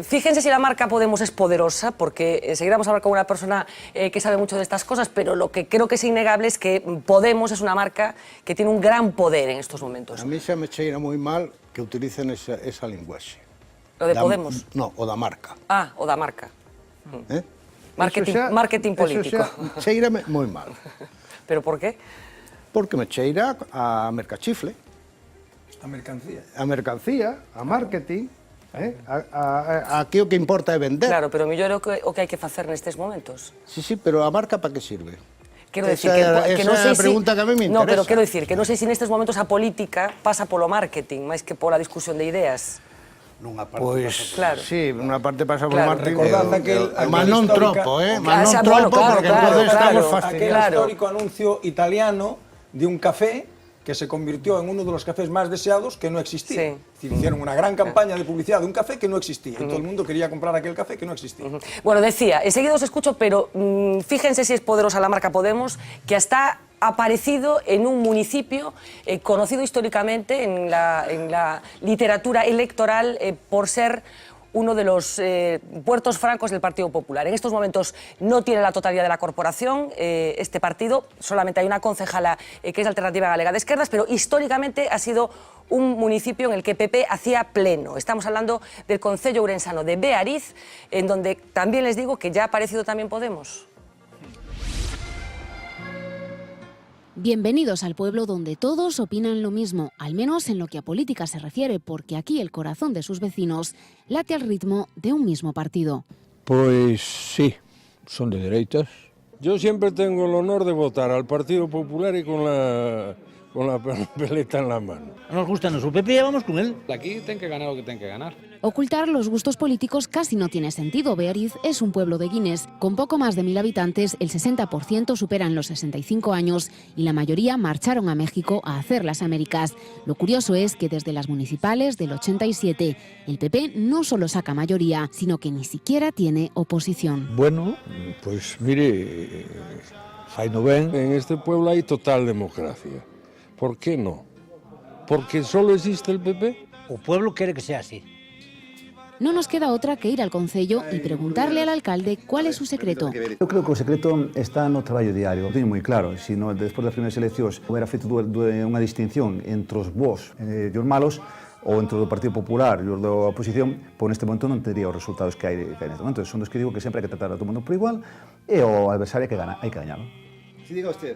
A: fíjense si la marca Podemos es poderosa, porque enseguida vamos a hablar con una persona que sabe mucho de estas cosas, pero lo que creo que es innegable es que Podemos es una marca que tiene un gran poder en estos momentos.
J: A mí se me cheira moi mal que utilicen esa linguaxe.
A: Lo de Podemos?
J: No, o da marca.
A: Ah, o da marca. Marketing político.
J: Eso cheírame moi mal.
A: ¿Pero por qué?
J: Porque me cheira a mercachifle.
F: A mercancía.
J: A mercancía, a marketing. Aquí o que importa é vender.
A: Claro, pero mellor o que hai que facer nestes momentos.
J: Sí, pero a marca para que sirve?
A: Quero decir que non sei
J: si... pregunta que a mí me interesa.
A: No, pero quero decir que non sei se nestes momentos a política pasa polo marketing, máis que pola discusión de ideas.
J: Nunha parte
A: claro.
J: Sí, nunha parte pasa polo marketing.
F: Recordad aquel
J: non tropo,
F: non
J: tropo, porque entonces estamos
F: fascinados. Aquel histórico anuncio italiano de un café que se convirtió en uno de los cafés más deseados que no existía. Sí. Hicieron una gran campaña de publicidad de un café que no existía, y todo el mundo quería comprar aquel café que no existía.
A: Bueno, decía, enseguida os escucho, pero fíjense si es poderosa la marca Podemos, que hasta ha aparecido en un municipio conocido históricamente en la literatura electoral por ser uno de los puertos francos del Partido Popular. En estos momentos no tiene la totalidad de la corporación este partido, solamente hay una concejala que es Alternativa Galega de Esquerdas, pero históricamente ha sido un municipio en el que PP hacía pleno. Estamos hablando del concello ourensano de Beariz, en donde también les digo que ya ha aparecido también Podemos.
K: Bienvenidos al pueblo donde todos opinan lo mismo, al menos en lo que a política se refiere, porque aquí el corazón de sus vecinos late al ritmo de un mismo partido.
N: Pues sí, son de derechas. Yo siempre tengo el honor de votar al Partido Popular y con la peleta en la mano.
O: Nos gusta nuestro PP, vamos con él.
P: Aquí ten que ganar lo que ten que ganar.
K: Ocultar los gustos políticos casi no tiene sentido. Beariz es un pueblo de Guinness. Con poco más de 1000 habitantes, el 60% superan los 65 años y la mayoría marcharon a México a hacer las Américas. Lo curioso es que desde las municipales del 87, el PP no solo saca mayoría, sino que ni siquiera tiene oposición.
N: Bueno, pues mire, faino ben. En este pueblo hay total democracia. ¿Por qué no? ¿Porque solo existe el PP?
O: O pueblo quiere que sea así.
K: No nos queda otra que ir al concello y preguntarle al alcalde cuál es su secreto.
Q: Eu creo que o secreto está no traballo diario. Teño moi claro, se despois das primeiras eleccións houbera feito unha distinción entre os bons e os malos, ou entre o do Partido Popular e os da oposición, pois neste momento non tería os resultados que hai neste momento. Son dos que digo que sempre hai que tratar a todo mundo por igual e o adversario hai que gañalo.
R: Si diga usted.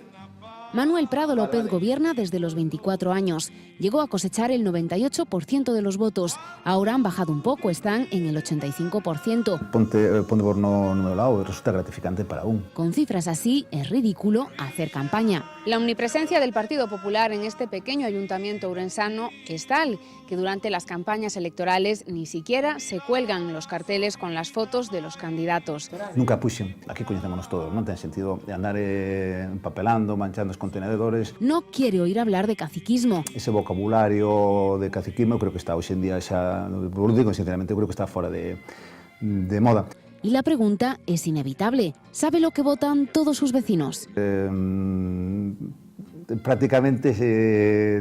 K: Manuel Prado López gobierna desde los 24 años. Llegó a cosechar el 98% de los votos. Ahora han bajado un poco, están en el 85%.
Q: Ponte por no lado, resulta gratificante para un.
K: Con cifras así, es ridículo hacer campaña.
R: La omnipresencia del Partido Popular en este pequeño ayuntamiento ourensano es tal que durante las campañas electorales ni siquiera se cuelgan los carteles con las fotos de los candidatos.
Q: Nunca puxen, aquí coñecémonos todos, non ten sentido de andar empapelando, manchando os contenedores.
K: No quiere oír hablar de caciquismo.
Q: Ese vocabulario de caciquismo creo que está hoxe en día xa, por digo sinceramente, creo que está fora de moda.
K: Y la pregunta es inevitable. ¿Sabe lo que votan todos sus vecinos?
Q: Prácticamente,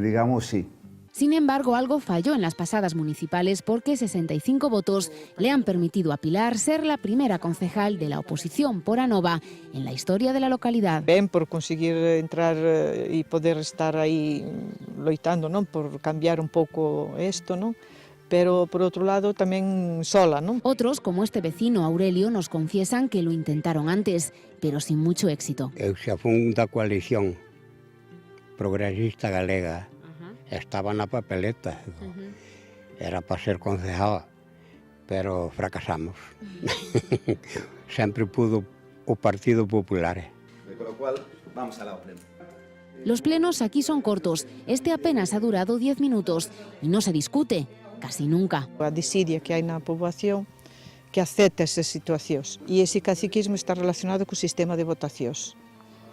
Q: digamos, sí.
K: Sin embargo, algo falló en las pasadas municipales porque 65 votos le han permitido a Pilar ser la primera concejal de la oposición por Anova en la historia de la localidad.
D: Ben por conseguir entrar e poder estar aí loitando, non, por cambiar un pouco isto, non? Pero, por outro lado, tamén sola, non?
K: Otros, como este vecino Aurelio, nos confiesan que lo intentaron antes, pero sin mucho éxito.
S: Eu xa fun da coalición progresista galega. Estaba na papeleta, era para ser concejal, pero fracasamos. Sempre pudo o Partido Popular.
Q: Con lo cual, vamos a la pleno.
K: Los plenos aquí son cortos, este apenas ha durado 10 minutos y no se discute, casi nunca.
D: A desidia que hai na poboación que acepta esas situacións e ese caciquismo está relacionado co sistema de votacións.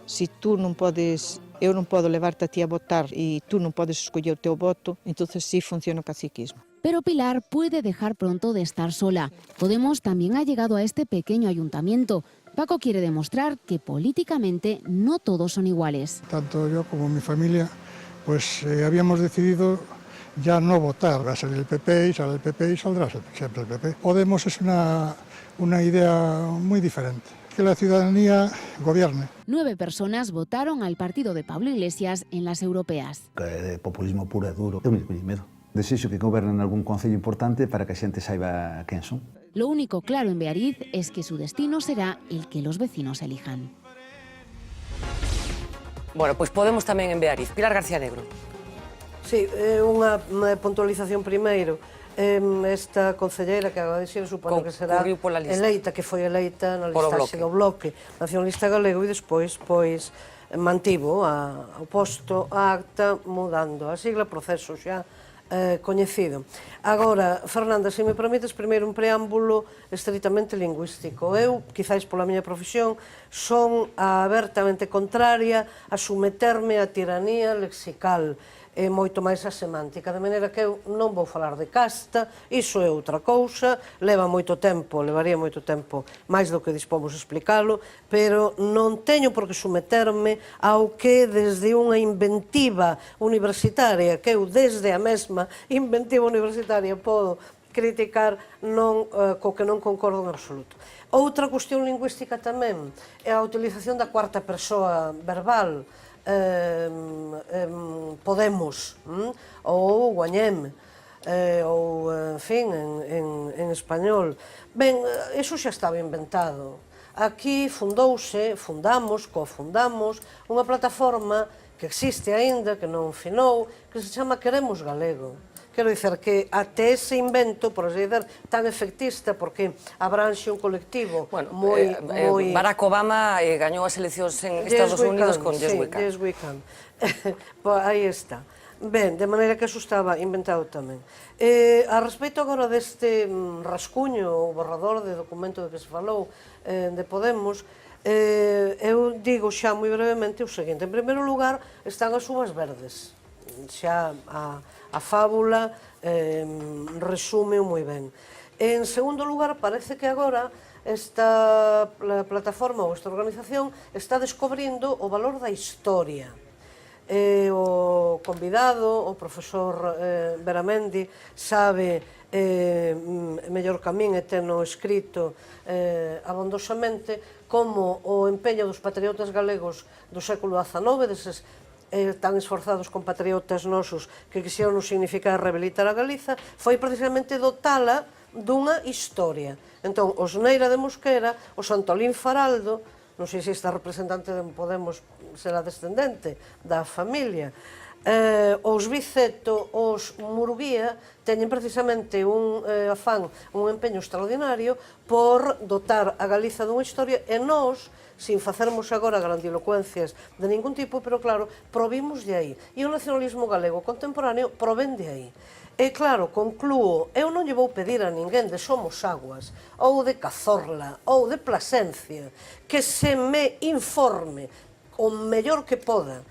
D: Se tú non podes, eu non podo levarte a ti a votar e tú non podes escoller o teu voto, entonces sí funciona o caciquismo.
K: Pero Pilar puede dejar pronto de estar sola. Podemos también ha llegado a este pequeño ayuntamiento. Paco quiere demostrar que políticamente no todos son iguales.
F: Tanto yo como mi familia, pues habíamos decidido ya no votar. Va a salir el PP y sale el PP y saldrá siempre el PP. Podemos es una idea muy diferente. Que la ciudadanía gobierne.
K: 9 personas votaron al partido de Pablo Iglesias en las europeas.
Q: De populismo puro e duro, eu me medo. Desexo que gobernen algún concello importante para que a xente saiba quen son.
K: Lo único claro en Beariz es que su destino será el que los vecinos elijan.
A: Bueno, pues Podemos tamén en Beariz. Pilar García Negro.
G: Sí, unha puntualización primeiro. Esta concelleira que acaba de dicir, supoño que será eleita, que foi eleita na listaxe do Bloque Nacionalista Galego e despois, pois, mantivo o posto, a acta, mudando a sigla, proceso xa coñecido. Agora, Fernanda, se me permites, primeiro un preámbulo estritamente lingüístico. Eu, quizáis pola miña profesión, son abertamente contraria a someterme á tiranía lexical, é moito máis a semántica, de maneira que eu non vou falar de casta, iso é outra cousa, levaría moito tempo, máis do que dispomos explicalo, pero non teño por que someterme ao que desde unha inventiva universitaria, que eu desde a mesma inventiva universitaria podo criticar co que non concordo en absoluto. Outra cuestión lingüística tamén é a utilización da cuarta persoa verbal, Podemos, ou Guañem, ou, en fin, en español. Ben, iso xa estaba inventado. Aquí cofundamos unha plataforma que existe aínda, que non finou, que se chama Queremos Galego. Quero dizer que até ese invento, por así dizer, tan efectista, porque abranxe un colectivo moi...
A: Barack Obama gañou as eleccións en Estados Unidos con Yes We Can.
G: Yes We Can. Aí está. Ben, de maneira que eso estaba inventado tamén. A respecto agora deste rascuño ou borrador de documento de que se falou de Podemos, eu digo xa moi brevemente o seguinte. En primeiro lugar, están as uvas verdes. Xa a fábula resume moi ben. En segundo lugar, parece que agora esta plataforma ou esta organización está descubrindo o valor da historia. O convidado, o profesor Beramendi, sabe mellor que a min e teno escrito abondosamente como o empeño dos patriotas galegos do século XIX, deses tan esforzados compatriotas nosos que quixeron significar rehabilitar a Galiza, foi precisamente dotala dunha historia. Entón, os Neira de Mosquera, o Santolín Faraldo, non sei se esta representante de Podemos será descendente da familia. Os Biceto, os Murguía, teñen precisamente un afán, un empeño extraordinario por dotar a Galiza dunha historia e nós, sin facermos agora grandilocuencias de ningún tipo, pero claro, provimos de aí. E o nacionalismo galego contemporáneo provén de aí. E claro, conclúo, eu non lle vou pedir a ninguén de Somosaguas, ou de Cazorla, ou de Plasencia, que se me informe o mellor que poda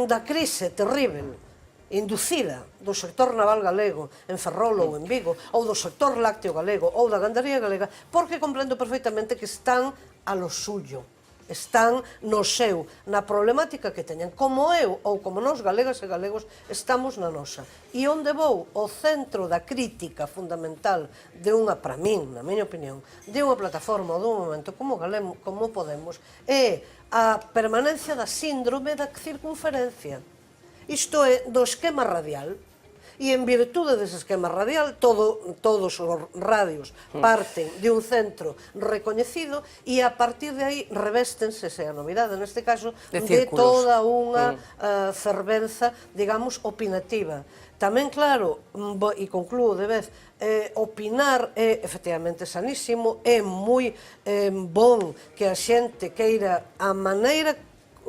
G: da crise terrible inducida do sector naval galego en Ferrol ou en Vigo, ou do sector lácteo galego, ou da gandaría galega, porque comprendo perfectamente que están a lo suyo, están no seu, na problemática que teñen, como eu, ou como nós galegas e galegos, estamos na nosa. E onde vou? O centro da crítica fundamental de unha, para min, na miña opinión, de unha plataforma ou dun momento como Podemos, é a permanencia da síndrome da circunferencia. Isto é, do esquema radial, e en virtude dese esquema radial, todos os radios parten de un centro recoñecido e a partir de aí revéstense, se a novidade neste caso, de toda unha fervenza, digamos, opinativa. Tamén, claro, e conclúo de vez, opinar é efectivamente sanísimo, é moi bon que a xente queira a maneira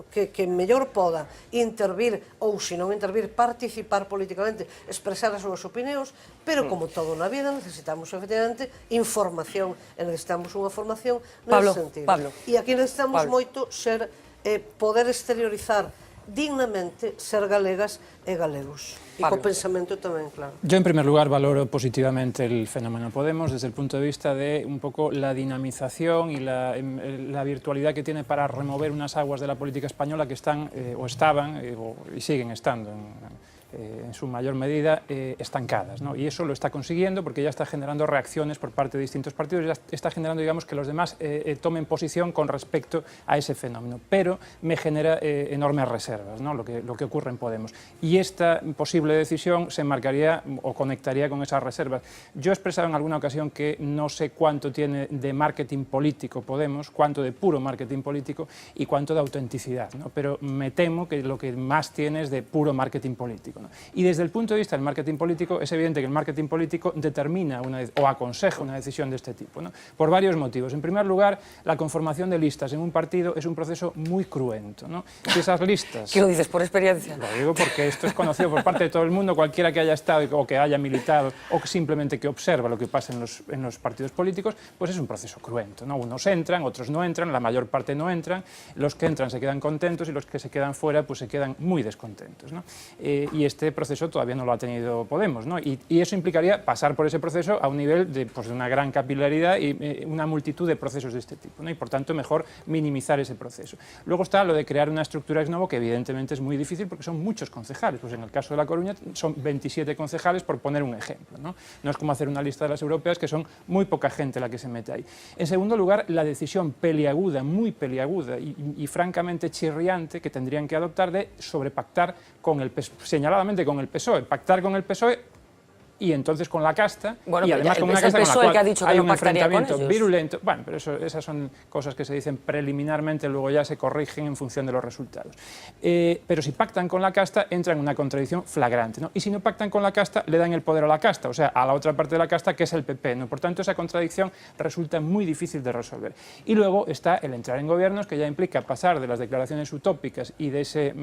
G: que mellor poda intervir, ou se non intervir, participar políticamente, expresar as súas opinións, pero como todo na vida necesitamos efectivamente información e necesitamos unha formación nese sentido. E aquí necesitamos moito ser, poder exteriorizar dignamente ser galegas e galegos. E co pensamento tamén, claro.
H: Yo, en primer lugar, valoro positivamente el fenómeno Podemos desde el punto de vista de un poco la dinamización y la virtualidad que tiene para remover unas aguas de la política española que están, o estaban, y siguen estando en su mayor medida estancadas, ¿no? Y eso lo está consiguiendo porque ya está generando reacciones por parte de distintos partidos, ya está generando, digamos, que los demás tomen posición con respecto a ese fenómeno, pero me genera enormes reservas, ¿no? lo que ocurre en Podemos. Y esta posible decisión se enmarcaría o conectaría con esas reservas. Yo he expresado en alguna ocasión que no sé cuánto tiene de marketing político Podemos, cuánto de puro marketing político y cuánto de autenticidad, ¿no? Pero me temo que lo que más tiene es de puro marketing político, ¿no? Y desde el punto de vista del marketing político, es evidente que el marketing político determina o aconseja una decisión de este tipo, ¿no? Por varios motivos. En primer lugar, la conformación de listas en un partido es un proceso muy cruento, ¿no? Si esas listas...
A: ¿Qué lo dices por experiencia?
H: Lo digo porque esto es conocido por parte de todo el mundo, cualquiera que haya estado o que haya militado o que simplemente que observa lo que pasa en los partidos políticos, pues es un proceso cruento, ¿no? Unos entran, otros no entran, la mayor parte no entran, los que entran se quedan contentos y los que se quedan fuera pues se quedan muy descontentos, ¿no? Y este proceso todavía no lo ha tenido Podemos, ¿no? Y eso implicaría pasar por ese proceso a un nivel de una gran capilaridad y una multitud de procesos de este tipo, ¿no? Y por tanto mejor minimizar ese proceso. Luego está lo de crear una estructura ex novo que evidentemente es muy difícil porque son muchos concejales, pues en el caso de La Coruña son 27 concejales por poner un ejemplo, ¿no? No es como hacer una lista de las europeas que son muy poca gente la que se mete ahí. En segundo lugar, la decisión peliaguda, muy peliaguda y francamente chirriante que tendrían que adoptar de sobrepactar con el señaladamente con el PSOE, pactar con el PSOE y entonces con la casta, y además con una casta con la cual hay un enfrentamiento virulento. Bueno, pero esas son cosas que se dicen preliminarmente, luego ya se corrigen en función de los resultados. Pero si pactan con la casta, entran en una contradicción flagrante, ¿no? Y si no pactan con la casta, le dan el poder a la casta, o sea, a la otra parte de la casta, que es el PP, ¿no? Por tanto, esa contradicción resulta muy difícil de resolver. Y luego está el entrar en gobiernos, que ya implica pasar de las declaraciones utópicas y de ese,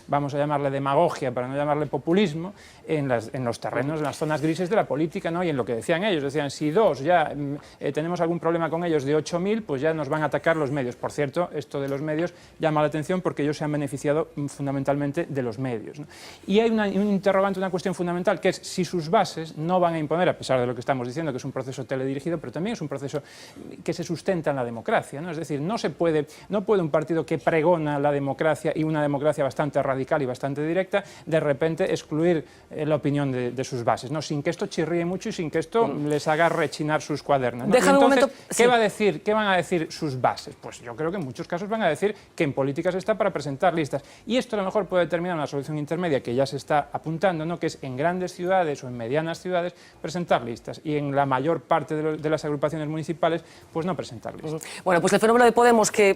H: vamos a llamarle demagogia, para no llamarle populismo, en los terrenos, en las zonas grises de la política, ¿no? Y en lo que decían ellos, decían, si tenemos algún problema con ellos de 8.000, pues ya nos van a atacar los medios. Por cierto, esto de los medios llama la atención porque ellos se han beneficiado fundamentalmente de los medios, ¿no? Y hay un interrogante, una cuestión fundamental, que es si sus bases no van a imponer, a pesar de lo que estamos diciendo, que es un proceso teledirigido, pero también es un proceso que se sustenta en la democracia, ¿no? Es decir, no puede un partido que pregona la democracia y una democracia bastante radical y bastante directa, de repente excluir la opinión de sus bases, ¿no? sin que esto chirríe mucho y sin que esto les haga rechinar sus cuadernos, ¿no?
A: Déjame un momento.
H: ¿Qué van a decir sus bases? Pues yo creo que en muchos casos van a decir que en política se está para presentar listas. Y esto a lo mejor puede determinar una solución intermedia que ya se está apuntando, ¿no? Que es en grandes ciudades o en medianas ciudades presentar listas y en la mayor parte de las agrupaciones municipales pues no presentar listas.
A: Bueno, pues el fenómeno de Podemos, que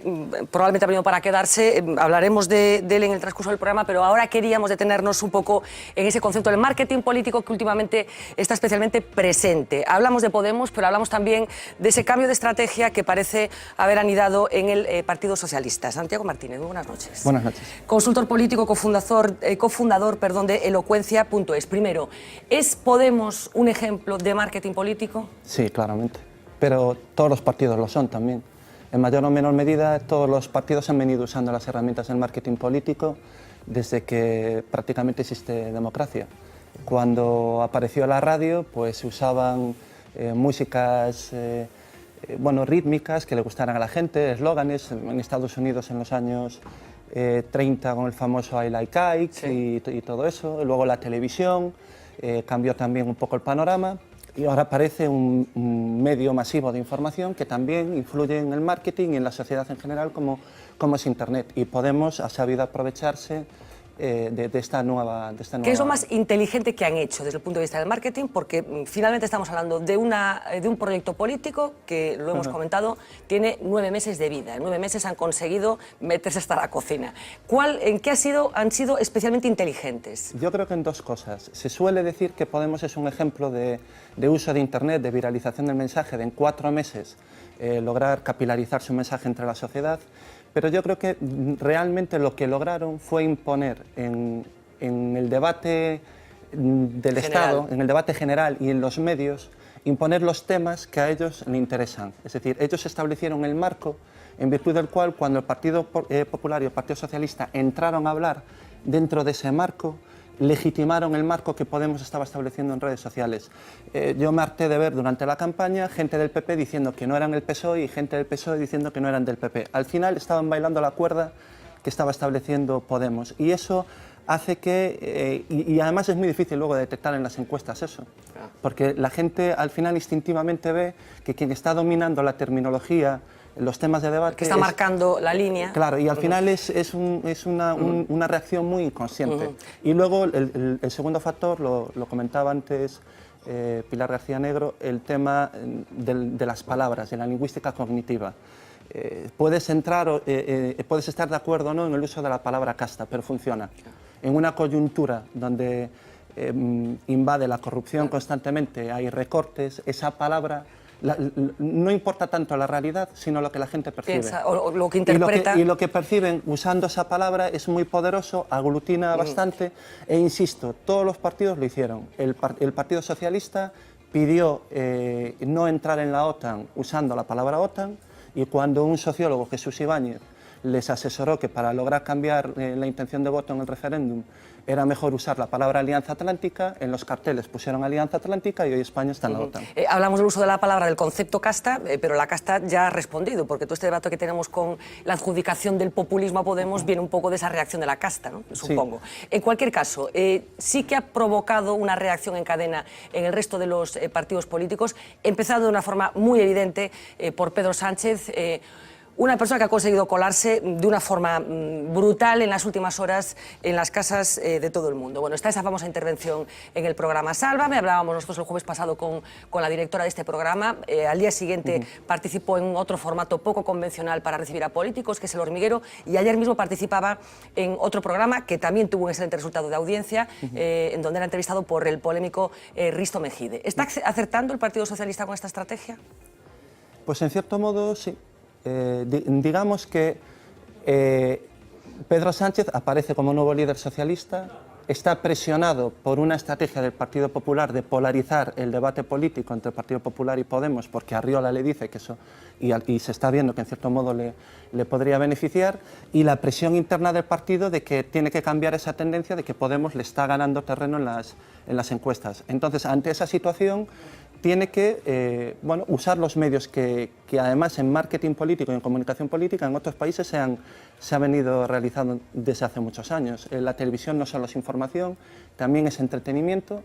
A: probablemente ha venido para quedarse, hablaremos de él en el transcurso del programa, pero ahora queríamos detenernos un poco en ese concepto del marketing político que últimamente está especialmente presente. Hablamos de Podemos, pero hablamos también de ese cambio de estrategia que parece haber anidado en el Partido Socialista. Santiago Martínez, muy buenas noches.
T: Buenas noches.
A: Consultor político, cofundador de Elocuencia.es. Primero, ¿es Podemos un ejemplo de marketing político?
T: Sí, claramente. Pero todos los partidos lo son también. En mayor o menor medida, todos los partidos han venido usando las herramientas del marketing político desde que prácticamente existe democracia. Cuando apareció la radio, pues se usaban músicas rítmicas que le gustaran a la gente, eslóganes. En Estados Unidos en los años 30 con el famoso I Like Ike y todo eso. Y luego la televisión cambió también un poco el panorama. Y ahora aparece un medio masivo de información que también influye en el marketing y en la sociedad en general como es Internet. Y Podemos ha sabido aprovecharse de esta nueva...
A: ¿Qué es lo más inteligente que han hecho desde el punto de vista del marketing? Porque finalmente estamos hablando de un proyecto político que, lo hemos comentado, tiene 9 meses de vida. En 9 meses han conseguido meterse hasta la cocina. ¿En qué han sido especialmente inteligentes?
T: Yo creo que en dos cosas. Se suele decir que Podemos es un ejemplo de uso de Internet, de viralización del mensaje, de en 4 meses lograr capilarizar su mensaje entre la sociedad. Pero yo creo que realmente lo que lograron fue imponer en el debate del Estado, en el debate general y en los medios, imponer los temas que a ellos les interesan. Es decir, ellos establecieron el marco en virtud del cual, cuando el Partido Popular y el Partido Socialista entraron a hablar dentro de ese marco, legitimaron el marco que Podemos estaba estableciendo en redes sociales. Yo me harté de ver durante la campaña gente del PP diciendo que no eran el PSOE y gente del PSOE diciendo que no eran del PP. Al final estaban bailando la cuerda que estaba estableciendo Podemos. Y eso hace que... y además es muy difícil luego detectar en las encuestas eso. Porque la gente al final instintivamente ve que quien está dominando la terminología, los temas de debate...
A: Que está marcando la línea.
T: Claro, y al final es una reacción muy inconsciente. Y luego el segundo factor, lo comentaba antes Pilar García Negro, el tema de las palabras, de la lingüística cognitiva. Puedes estar de acuerdo o no en el uso de la palabra casta, pero funciona. En una coyuntura donde invade la corrupción constantemente, hay recortes, esa palabra... no importa tanto la realidad, sino lo que la gente percibe.
A: Piensa, o lo que interpreta.
T: Y lo que perciben usando esa palabra es muy poderoso, aglutina bastante, e insisto, todos los partidos lo hicieron. El Partido Socialista pidió no entrar en la OTAN usando la palabra OTAN, y cuando un sociólogo, Jesús Ibáñez, les asesoró que para lograr cambiar la intención de voto en el referéndum era mejor usar la palabra Alianza Atlántica, en los carteles pusieron Alianza Atlántica y hoy España está en la OTAN.
A: Hablamos del uso de la palabra, del concepto casta, pero la casta ya ha respondido, porque todo este debate que tenemos con la adjudicación del populismo a Podemos viene un poco de esa reacción de la casta, ¿no? Supongo. Sí. En cualquier caso, sí que ha provocado una reacción en cadena en el resto de los partidos políticos, empezando de una forma muy evidente por Pedro Sánchez, una persona que ha conseguido colarse de una forma brutal en las últimas horas en las casas de todo el mundo. Bueno, está esa famosa intervención en el programa Sálvame. Hablábamos nosotros el jueves pasado con la directora de este programa. Al día siguiente participó en otro formato poco convencional para recibir a políticos, que es El Hormiguero, y ayer mismo participaba en otro programa que también tuvo un excelente resultado de audiencia, en donde era entrevistado por el polémico Risto Mejide. ¿Está acertando el Partido Socialista con esta estrategia?
T: Pues en cierto modo sí. Digamos que Pedro Sánchez aparece como nuevo líder socialista, está presionado por una estrategia del Partido Popular de polarizar el debate político entre el Partido Popular y Podemos, porque Arriola le dice que eso, y se está viendo que en cierto modo le podría beneficiar, y la presión interna del partido de que tiene que cambiar esa tendencia de que Podemos le está ganando terreno en las encuestas. Entonces, ante esa situación, tiene que usar los medios que además en marketing político y en comunicación política en otros países se ha venido realizando desde hace muchos años. La televisión no solo es información, también es entretenimiento.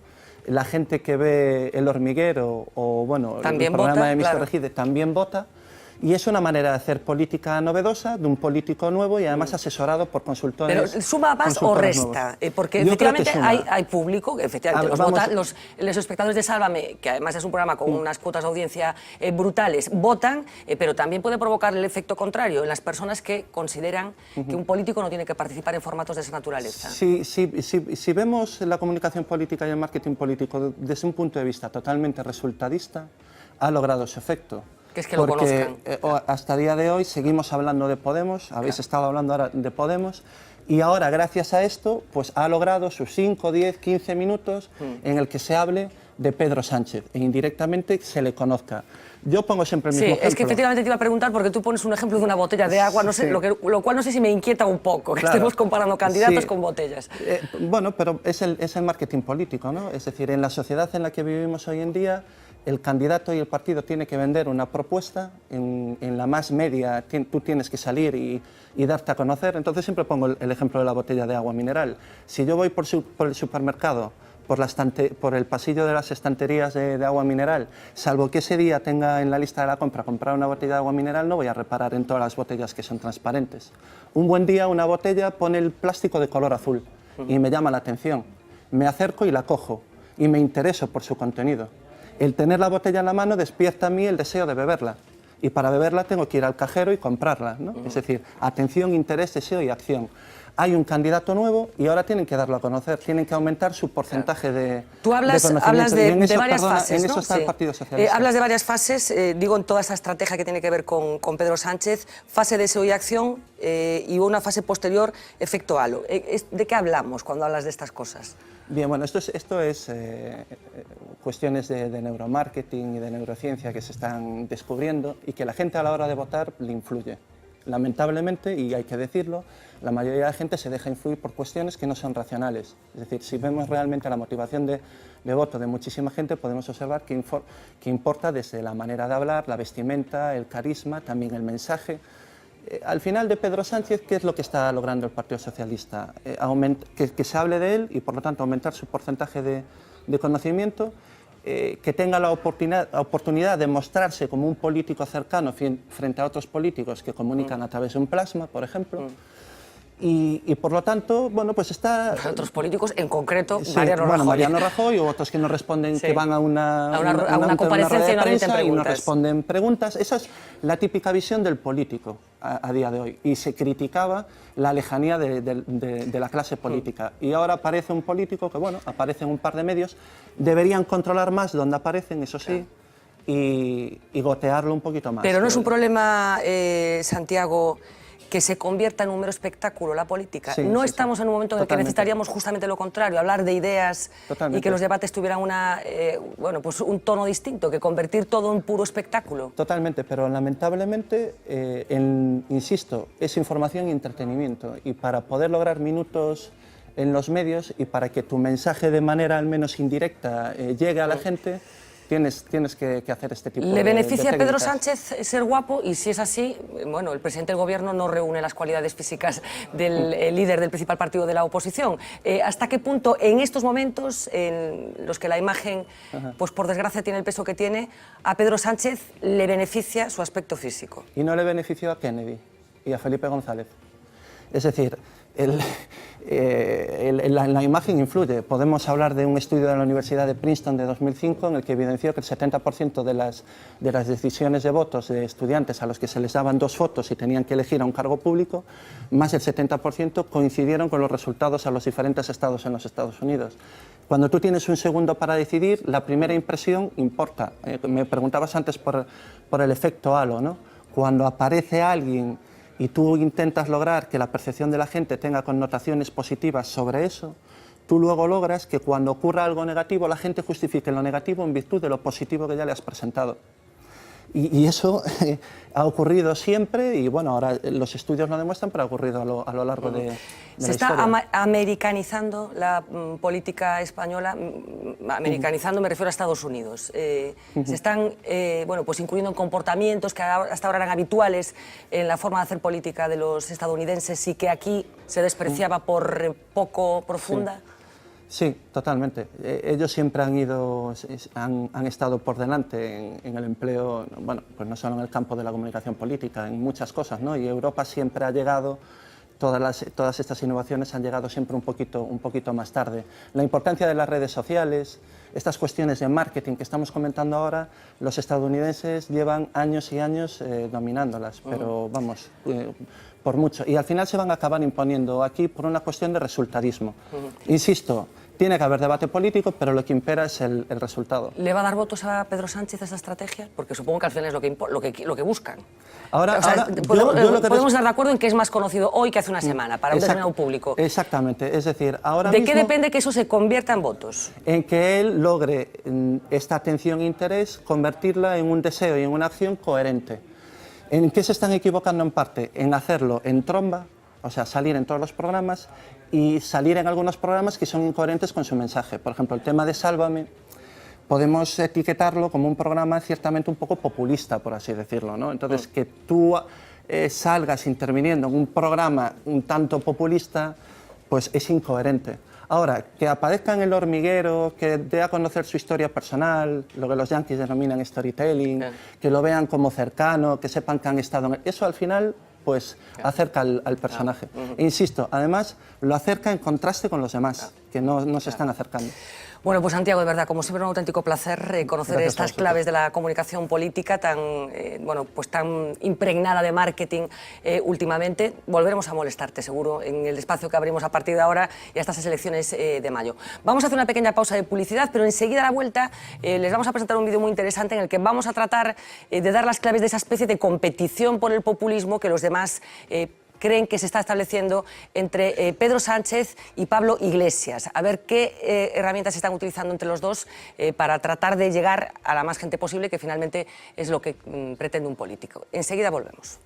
T: la gente que ve El Hormiguero o bueno,
A: también
T: el programa
A: vota,
T: de Mr.
A: claro.
T: Regide también vota. Y es una manera de hacer política novedosa, de un político nuevo y además asesorado por consultores.
A: Pero ¿suma más o resta? Porque
T: Yo creo que
A: efectivamente hay público, efectivamente, los espectadores de Sálvame, que además es un programa con unas cuotas de audiencia brutales, votan, pero también puede provocar el efecto contrario en las personas que consideran que un político no tiene que participar en formatos de esa naturaleza.
T: Si vemos la comunicación política y el marketing político desde un punto de vista totalmente resultadista, ha logrado su efecto.
A: Que es que lo conozcan.
T: Hasta el día de hoy seguimos hablando de Podemos, habéis estado hablando ahora de Podemos, y ahora gracias a esto pues ha logrado sus 5, 10, 15 minutos en el que se hable de Pedro Sánchez e indirectamente se le conozca. Yo pongo siempre el mismo ejemplo.
A: Es que efectivamente te iba a preguntar porque tú pones un ejemplo de una botella de agua, no sé, lo cual no sé si me inquieta un poco, que estemos comparando candidatos con botellas.
T: Bueno, pero es el marketing político, ¿no? Es decir, en la sociedad en la que vivimos hoy en día, el candidato y el partido tiene que vender una propuesta, en la más media tú tienes que salir y darte a conocer. Entonces siempre pongo el ejemplo de la botella de agua mineral. Si yo voy por el supermercado, por el pasillo de las estanterías de agua mineral, salvo que ese día tenga en la lista de la compra comprar una botella de agua mineral, no voy a reparar en todas las botellas que son transparentes. Un buen día una botella pone el plástico de color azul y me llama la atención. Me acerco y la cojo y me intereso por su contenido. El tener la botella en la mano despierta a mí el deseo de beberla. Y para beberla tengo que ir al cajero y comprarla, ¿no? Es decir, atención, interés, deseo y acción. Hay un candidato nuevo y ahora tienen que darlo a conocer, tienen que aumentar su porcentaje de
A: Tú hablas de varias fases,
T: en eso
A: ¿no?
T: está el Partido Socialista.
A: Hablas de varias fases, digo, en toda esa estrategia que tiene que ver con Pedro Sánchez, fase de deseo y acción y una fase posterior, efecto halo. ¿De qué hablamos cuando hablas de estas cosas?
T: Bien, bueno, esto es cuestiones de neuromarketing y de neurociencia que se están descubriendo y que la gente a la hora de votar le influye. Lamentablemente, y hay que decirlo, la mayoría de la gente se deja influir por cuestiones que no son racionales. Es decir, si vemos realmente la motivación de voto de muchísima gente, podemos observar que importa desde la manera de hablar, la vestimenta, el carisma, también el mensaje. Al final de Pedro Sánchez, ¿qué es lo que está logrando el Partido Socialista? Que se hable de él y, por lo tanto, aumentar su porcentaje de conocimiento, que tenga la oportunidad de mostrarse como un político cercano frente a otros políticos que comunican a través de un plasma, por ejemplo. Y por lo tanto, bueno, pues está...
A: Otros políticos, en concreto,
T: Sí,
A: Mariano Rajoy.
T: Bueno, Mariano Rajoy, o otros que no responden, que van a una
A: comparecencia y no
T: prensa
A: remiten
T: y no
A: preguntas.
T: responden preguntas. Esa es la típica visión del político a día de hoy. Y se criticaba la lejanía de la clase política. Y ahora aparece un político que, bueno, aparece en un par de medios. Deberían controlar más donde aparecen, eso sí, y gotearlo un poquito más.
A: Pero no es un problema, Santiago, que se convierta en un mero espectáculo la política.
T: Sí,
A: no
T: sí,
A: estamos en un momento en el que necesitaríamos justamente lo contrario, hablar de ideas y que los debates tuvieran bueno, pues un tono distinto, que convertir todo en puro espectáculo.
T: Totalmente, pero lamentablemente, insisto, es información y entretenimiento. Y para poder lograr minutos en los medios y para que tu mensaje de manera al menos indirecta llegue a la gente, tienes que hacer este tipo de
A: ¿Le beneficia a Pedro
T: técnicas.
A: Sánchez ser guapo? Y si es así, bueno, el presidente del Gobierno no reúne las cualidades físicas del líder del principal partido de la oposición. ¿Hasta qué punto en estos momentos, en los que la imagen, pues por desgracia tiene el peso que tiene, a Pedro Sánchez le beneficia su aspecto físico?
T: Y no le benefició a Kennedy y a Felipe González. Es decir, la imagen influye. Podemos hablar de un estudio de la Universidad de Princeton de 2005 en el que evidenció que el 70% de las decisiones de votos de estudiantes a los que se les daban 2 fotos y tenían que elegir a un cargo público, más del 70% coincidieron con los resultados a los diferentes estados en los Estados Unidos. Cuando tú tienes un segundo para decidir, la primera impresión importa. Me preguntabas antes por el efecto halo, ¿no? Cuando aparece alguien y tú intentas lograr que la percepción de la gente tenga connotaciones positivas sobre eso, tú luego logras que cuando ocurra algo negativo, la gente justifique lo negativo en virtud de lo positivo que ya le has presentado. Y eso ha ocurrido siempre, y bueno, ahora los estudios lo demuestran, pero ha ocurrido a lo largo de la historia.
A: Se está americanizando la política española, americanizando me refiero a Estados Unidos. Se están bueno, pues incluyendo en comportamientos que hasta ahora eran habituales en la forma de hacer política de los estadounidenses y que aquí se despreciaba por poco profunda.
T: Sí, totalmente. Ellos siempre han estado por delante en el empleo, bueno, pues no solo en el campo de la comunicación política, en muchas cosas, ¿no? Y Europa siempre ha llegado, todas estas innovaciones han llegado siempre un poquito más tarde. La importancia de las redes sociales, estas cuestiones de marketing que estamos comentando ahora, los estadounidenses llevan años y años dominándolas, pero vamos, por mucho. Y al final se van a acabar imponiendo aquí por una cuestión de resultadismo. Insisto, tiene que haber debate político, pero lo que impera es el resultado.
A: ¿Le va a dar votos a Pedro Sánchez a esa estrategia? Porque supongo que al final es lo que buscan.
T: Ahora,
A: o sea, podemos estar de acuerdo en que es más conocido hoy que hace una semana para un determinado público.
T: Exactamente, es decir, ahora
A: ¿De
T: mismo,
A: qué depende que eso se convierta en votos?
T: En que él logre esta atención e interés, convertirla en un deseo y en una acción coherente. ¿En qué se están equivocando en parte? En hacerlo en tromba, o sea, salir en todos los programas y salir en algunos programas que son incoherentes con su mensaje. Por ejemplo, el tema de Sálvame, podemos etiquetarlo como un programa ciertamente un poco populista, por así decirlo, ¿no? Entonces, que tú salgas interviniendo en un programa un tanto populista, pues es incoherente. Ahora, que aparezca en El Hormiguero, que dé a conocer su historia personal, lo que los yanquis denominan storytelling, que lo vean como cercano, que sepan que han estado en... Eso al final pues acerca al personaje. E insisto, además lo acerca en contraste con los demás, que no se están acercando.
A: Bueno, pues Santiago, de verdad, como siempre, un auténtico placer conocer estas claves de la comunicación política tan impregnada de marketing últimamente. Volveremos a molestarte, seguro, en el espacio que abrimos a partir de ahora y hasta esas elecciones de mayo. Vamos a hacer una pequeña pausa de publicidad, pero enseguida a la vuelta les vamos a presentar un vídeo muy interesante en el que vamos a tratar de dar las claves de esa especie de competición por el populismo que los demás creen que se está estableciendo entre Pedro Sánchez y Pablo Iglesias. A ver qué herramientas se están utilizando entre los dos para tratar de llegar a la más gente posible, que finalmente es lo que pretende un político. Enseguida volvemos.